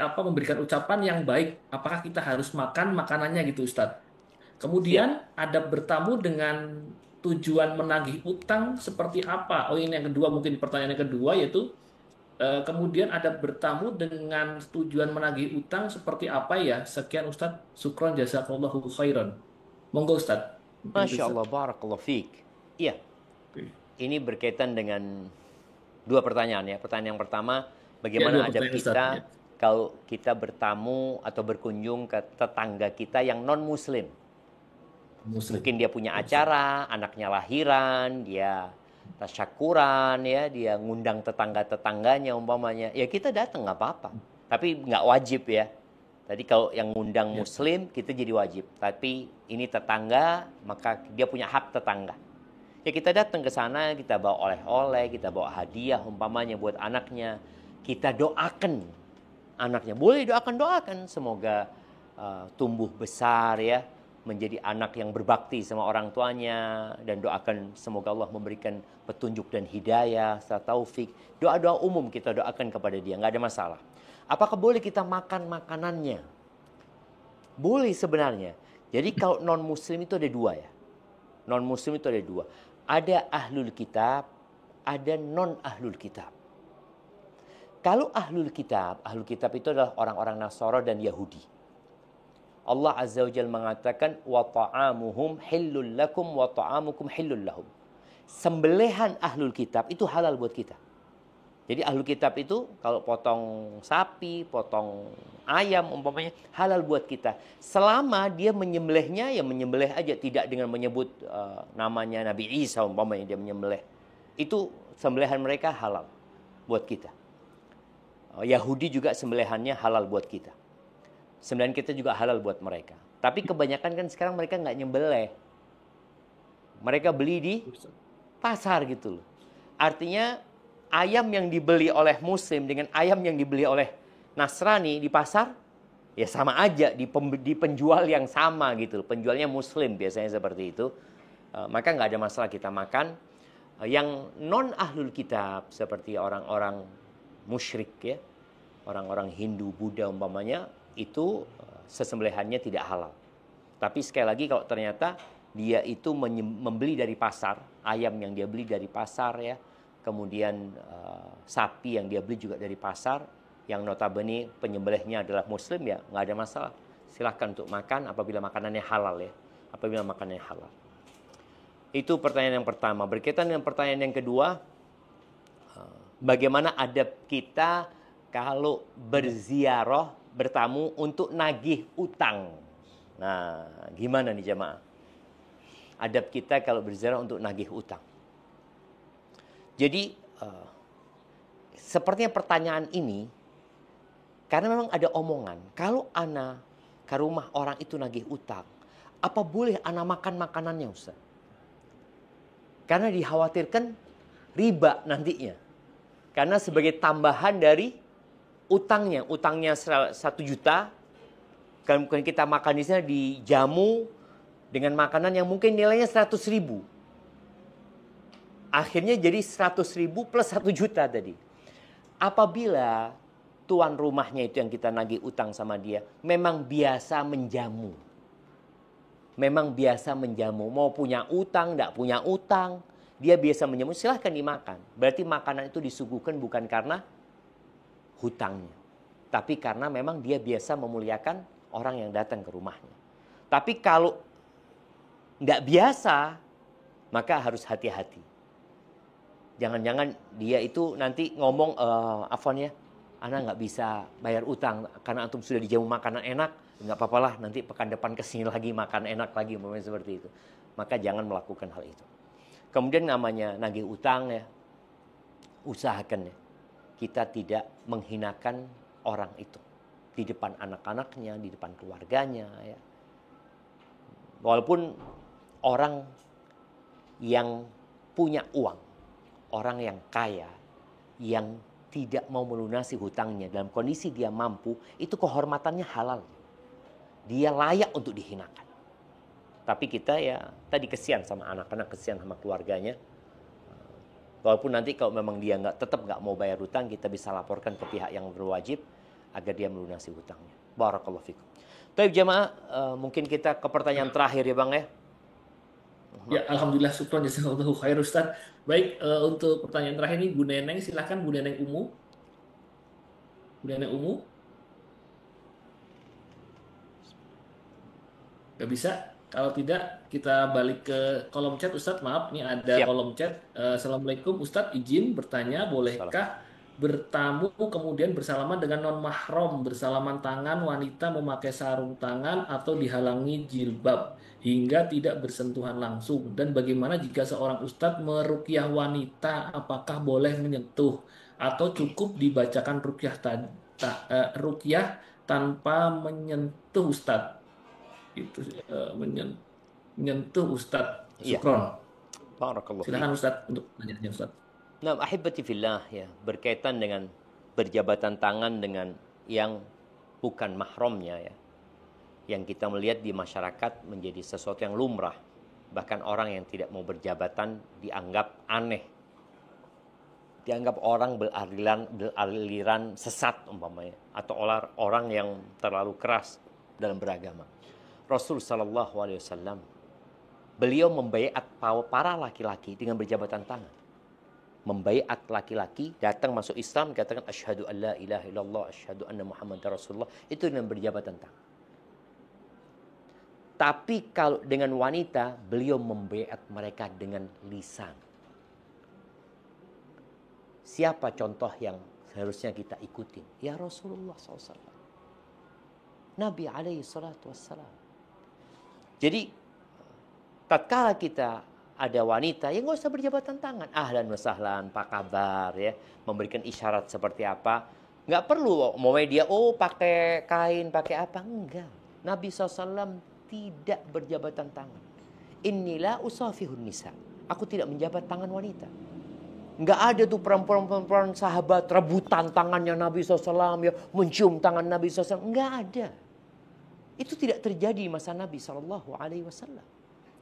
apa memberikan ucapan yang baik? Apakah kita harus makan makanannya gitu Ustadz? Kemudian adab bertamu dengan tujuan menagih utang seperti apa? Oh, ini yang kedua, mungkin pertanyaan yang kedua yaitu kemudian ada bertamu dengan tujuan menagih utang seperti apa ya? Sekian Ustadz, syukron jazakallahu khairan. Monggo Ustadz. Masya Allah, barakallahu fiik. Iya, ini berkaitan dengan dua pertanyaan ya. Pertanyaan yang pertama, bagaimana adab kita kalau kita bertamu atau berkunjung ke tetangga kita yang non-muslim. Mungkin dia punya acara, anaknya lahiran, dia tasyakuran ya, dia ngundang tetangga-tetangganya umpamanya, ya kita datang nggak apa-apa, tapi nggak wajib ya. Tadi kalau yang ngundang muslim kita jadi wajib, tapi ini tetangga maka dia punya hak tetangga. Ya kita datang ke sana, kita bawa oleh-oleh, kita bawa hadiah umpamanya buat anaknya, kita doakan anaknya, boleh doakan semoga tumbuh besar ya, menjadi anak yang berbakti sama orang tuanya, dan doakan semoga Allah memberikan petunjuk dan hidayah serta taufik. Doa-doa umum kita doakan kepada dia, nggak ada masalah. Apakah boleh kita makan makanannya? Boleh sebenarnya. Jadi kalau non muslim itu ada dua ya. Non muslim itu ada dua. Ada ahlul kitab, ada non ahlul kitab. Kalau ahlul kitab itu adalah orang-orang Nasara dan Yahudi. Allah Azza wa Jalla mengatakan wa ta'amuhum hillul lakum wa ta'amukum hillul lahum. Sembelihan ahlul kitab itu halal buat kita. Jadi ahlul kitab itu kalau potong sapi, potong ayam umpamanya halal buat kita. Selama dia menyembelihnya ya menyembelih aja, tidak dengan menyebut namanya Nabi Isa umpamanya dia menyembelih. Itu sembelihan mereka halal buat kita. Yahudi juga sembelihannya halal buat kita. Sembelihan kita juga halal buat mereka. Tapi kebanyakan kan sekarang mereka nggak nyembelih. Mereka beli di pasar gitu loh. Artinya ayam yang dibeli oleh muslim dengan ayam yang dibeli oleh Nasrani di pasar ya sama aja, di penjual yang sama gitu loh. Penjualnya muslim biasanya seperti itu. Maka nggak ada masalah kita makan. Yang non ahlul kitab seperti orang-orang musyrik ya, orang-orang Hindu, Buddha umpamanya, itu sesembelihannya tidak halal. Tapi sekali lagi kalau ternyata dia itu membeli dari pasar, ayam yang dia beli dari pasar ya, kemudian sapi yang dia beli juga dari pasar, yang notabene penyembelihnya adalah muslim ya, nggak ada masalah. Silahkan untuk makan apabila makanannya halal ya, apabila makanannya halal. Itu pertanyaan yang pertama. Berkaitan dengan pertanyaan yang kedua, bagaimana adab kita kalau berziarah, bertamu untuk nagih utang. Nah, gimana nih jamaah? Adab kita kalau berziarah untuk nagih utang. Jadi, sepertinya pertanyaan ini, karena memang ada omongan, kalau ana ke rumah orang itu nagih utang, apa boleh ana makan makanannya Ustaz? Karena dikhawatirkan riba nantinya. Karena sebagai tambahan dari utangnya 1 juta, kemudian kita makan di sana dijamu dengan makanan yang mungkin nilainya 100.000. Akhirnya jadi 100.000 plus 1 juta tadi. Apabila tuan rumahnya itu yang kita nagih utang sama dia, memang biasa menjamu. Memang biasa menjamu. Mau punya utang, enggak punya utang, dia biasa menjamu, silahkan dimakan. Berarti makanan itu disuguhkan bukan karena hutangnya, tapi karena memang dia biasa memuliakan orang yang datang ke rumahnya. Tapi kalau enggak biasa, maka harus hati-hati. Jangan-jangan dia itu nanti ngomong, afwan ya, ana nggak bisa bayar utang karena antum sudah dijamu makanan enak. Nggak apa-apalah, nanti pekan depan kesini lagi makan enak lagi, momennya seperti itu. Maka jangan melakukan hal itu. Kemudian namanya nagih utang ya, usahakan ya, kita tidak menghinakan orang itu di depan anak-anaknya, di depan keluarganya ya. Walaupun orang yang punya uang, orang yang kaya, yang tidak mau melunasi hutangnya dalam kondisi dia mampu, itu kehormatannya halal. Dia layak untuk dihinakan. Tapi kita ya tadi kesian sama anak-anak, kesian sama keluarganya. Walaupun nanti kalau memang dia tetap nggak mau bayar hutang, kita bisa laporkan ke pihak yang berwajib agar dia melunasi hutangnya. Barakallahu fikum. Baik jamaah, mungkin kita ke pertanyaan terakhir ya Bang ya. Ya, alhamdulillah, syukron jazakallahu khair Ustaz. Baik, untuk pertanyaan terakhir ini Bu Neneng, silakan Bu Neneng Umu. Bu Neneng Umu. Gak bisa. Kalau tidak, kita balik ke kolom chat Ustadz. Maaf, ini ada Siap. kolom chat. Assalamualaikum Ustadz, izin bertanya, bolehkah bertamu kemudian bersalaman dengan non-mahram, bersalaman tangan, wanita memakai sarung tangan atau dihalangi jilbab hingga tidak bersentuhan langsung? Dan bagaimana jika seorang Ustadz meruqyah wanita, apakah boleh menyentuh atau cukup dibacakan ruqyah tanpa menyentuh Ustadz? Itu menyentuh Ustadz. Syukron. Barakallahu Silakan Ustadz untuk pertanyaannya Ustadz. Nah, ahibati fillah ya, berkaitan dengan berjabatan tangan dengan yang bukan mahramnya ya. Yang kita melihat di masyarakat menjadi sesuatu yang lumrah. Bahkan orang yang tidak mau berjabatan dianggap aneh. Dianggap orang beraliran sesat umpamanya, atau orang yang terlalu keras dalam beragama. Rasul sallallahu alaihi wasallam beliau membaiat para laki-laki dengan berjabatan tangan. Membaiat laki-laki datang masuk Islam, katakan asyhadu an la ilaha illallah, asyhadu anna Muhammadar Rasulullah, itu dengan berjabatan tangan. Tapi kalau dengan wanita, beliau membaiat mereka dengan lisan. Siapa contoh yang seharusnya kita ikutin? Ya Rasulullah SAW. Nabi alaihi salatu wassalam. Jadi, tatkala kita ada wanita, ya nggak usah berjabatan tangan. Ahlan wa sahlan, apa kabar ya. Memberikan isyarat seperti apa. Nggak perlu mau media, pakai kain, pakai apa. Enggak. Nabi SAW tidak berjabatan tangan. Inilah usafihun nisa. Aku tidak menjabat tangan wanita. Nggak ada tuh perempuan-perempuan sahabat rebutan tangannya Nabi SAW, ya, mencium tangan Nabi SAW. Nggak ada. Itu tidak terjadi di masa Nabi SAW.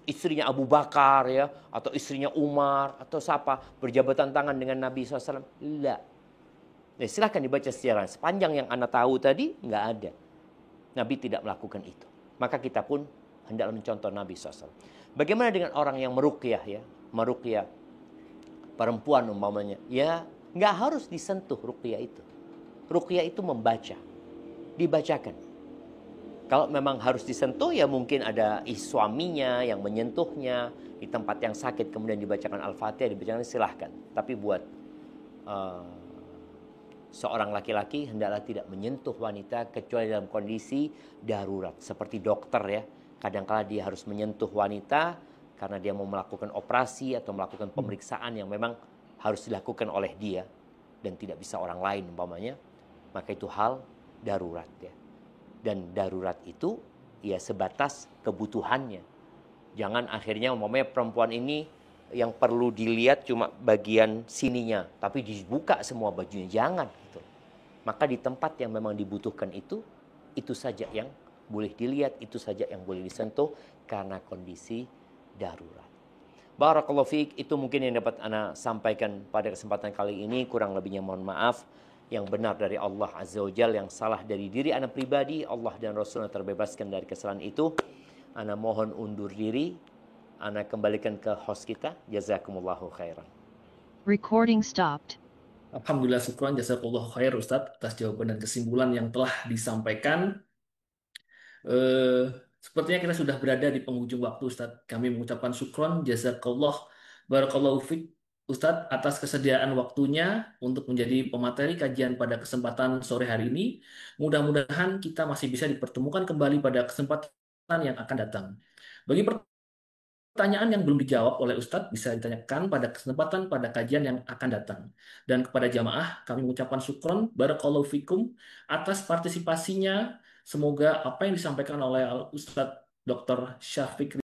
Istrinya Abu Bakar ya, atau istrinya Umar, atau siapa berjabatan tangan dengan Nabi SAW. Tidak. Nah, silahkan dibaca sejarah. Sepanjang yang Anda tahu tadi, nggak ada. Nabi tidak melakukan itu. Maka kita pun hendaklah mencontoh Nabi SAW. Bagaimana dengan orang yang meruqyah ya? Meruqyah perempuan umpamanya. Ya, nggak harus disentuh ruqyah itu. Ruqyah itu membaca. Dibacakan. Kalau memang harus disentuh, ya mungkin ada suaminya yang menyentuhnya di tempat yang sakit, kemudian dibacakan Al-Fatihah, dibacakan, silahkan. Tapi buat seorang laki-laki hendaklah tidak menyentuh wanita kecuali dalam kondisi darurat. Seperti dokter ya, kadang-kala dia harus menyentuh wanita karena dia mau melakukan operasi atau melakukan pemeriksaan yang memang harus dilakukan oleh dia dan tidak bisa orang lain umpamanya. Maka itu hal darurat ya. Dan darurat itu ya sebatas kebutuhannya. Jangan akhirnya umpamanya perempuan ini yang perlu dilihat cuma bagian sininya, tapi dibuka semua bajunya, jangan gitu. Maka di tempat yang memang dibutuhkan itu saja yang boleh dilihat, itu saja yang boleh disentuh karena kondisi darurat. Barakallahu fiik, itu mungkin yang dapat Ana sampaikan pada kesempatan kali ini. Kurang lebihnya mohon maaf. Yang benar dari Allah Azza wa Jalla, yang salah dari diri Ana pribadi, Allah dan Rasulnya terbebaskan dari kesalahan itu. Ana mohon undur diri. Ana kembalikan ke host kita. Jazakumullahu khairan. Recording stopped. Alhamdulillah, syukran, jazakallahu khair Ustadz atas jawaban dan kesimpulan yang telah disampaikan. Sepertinya kita sudah berada di penghujung waktu Ustadz. Kami mengucapkan syukron, jazakallah, barakallahu fiik Ustadz atas kesediaan waktunya untuk menjadi pemateri kajian pada kesempatan sore hari ini. Mudah-mudahan kita masih bisa dipertemukan kembali pada kesempatan yang akan datang. Bagi pertanyaan yang belum dijawab oleh Ustadz bisa ditanyakan pada kesempatan pada kajian yang akan datang. Dan kepada jamaah kami mengucapkan syukron, barakallahu fikum atas partisipasinya. Semoga apa yang disampaikan oleh Ustadz Dr. Syafiq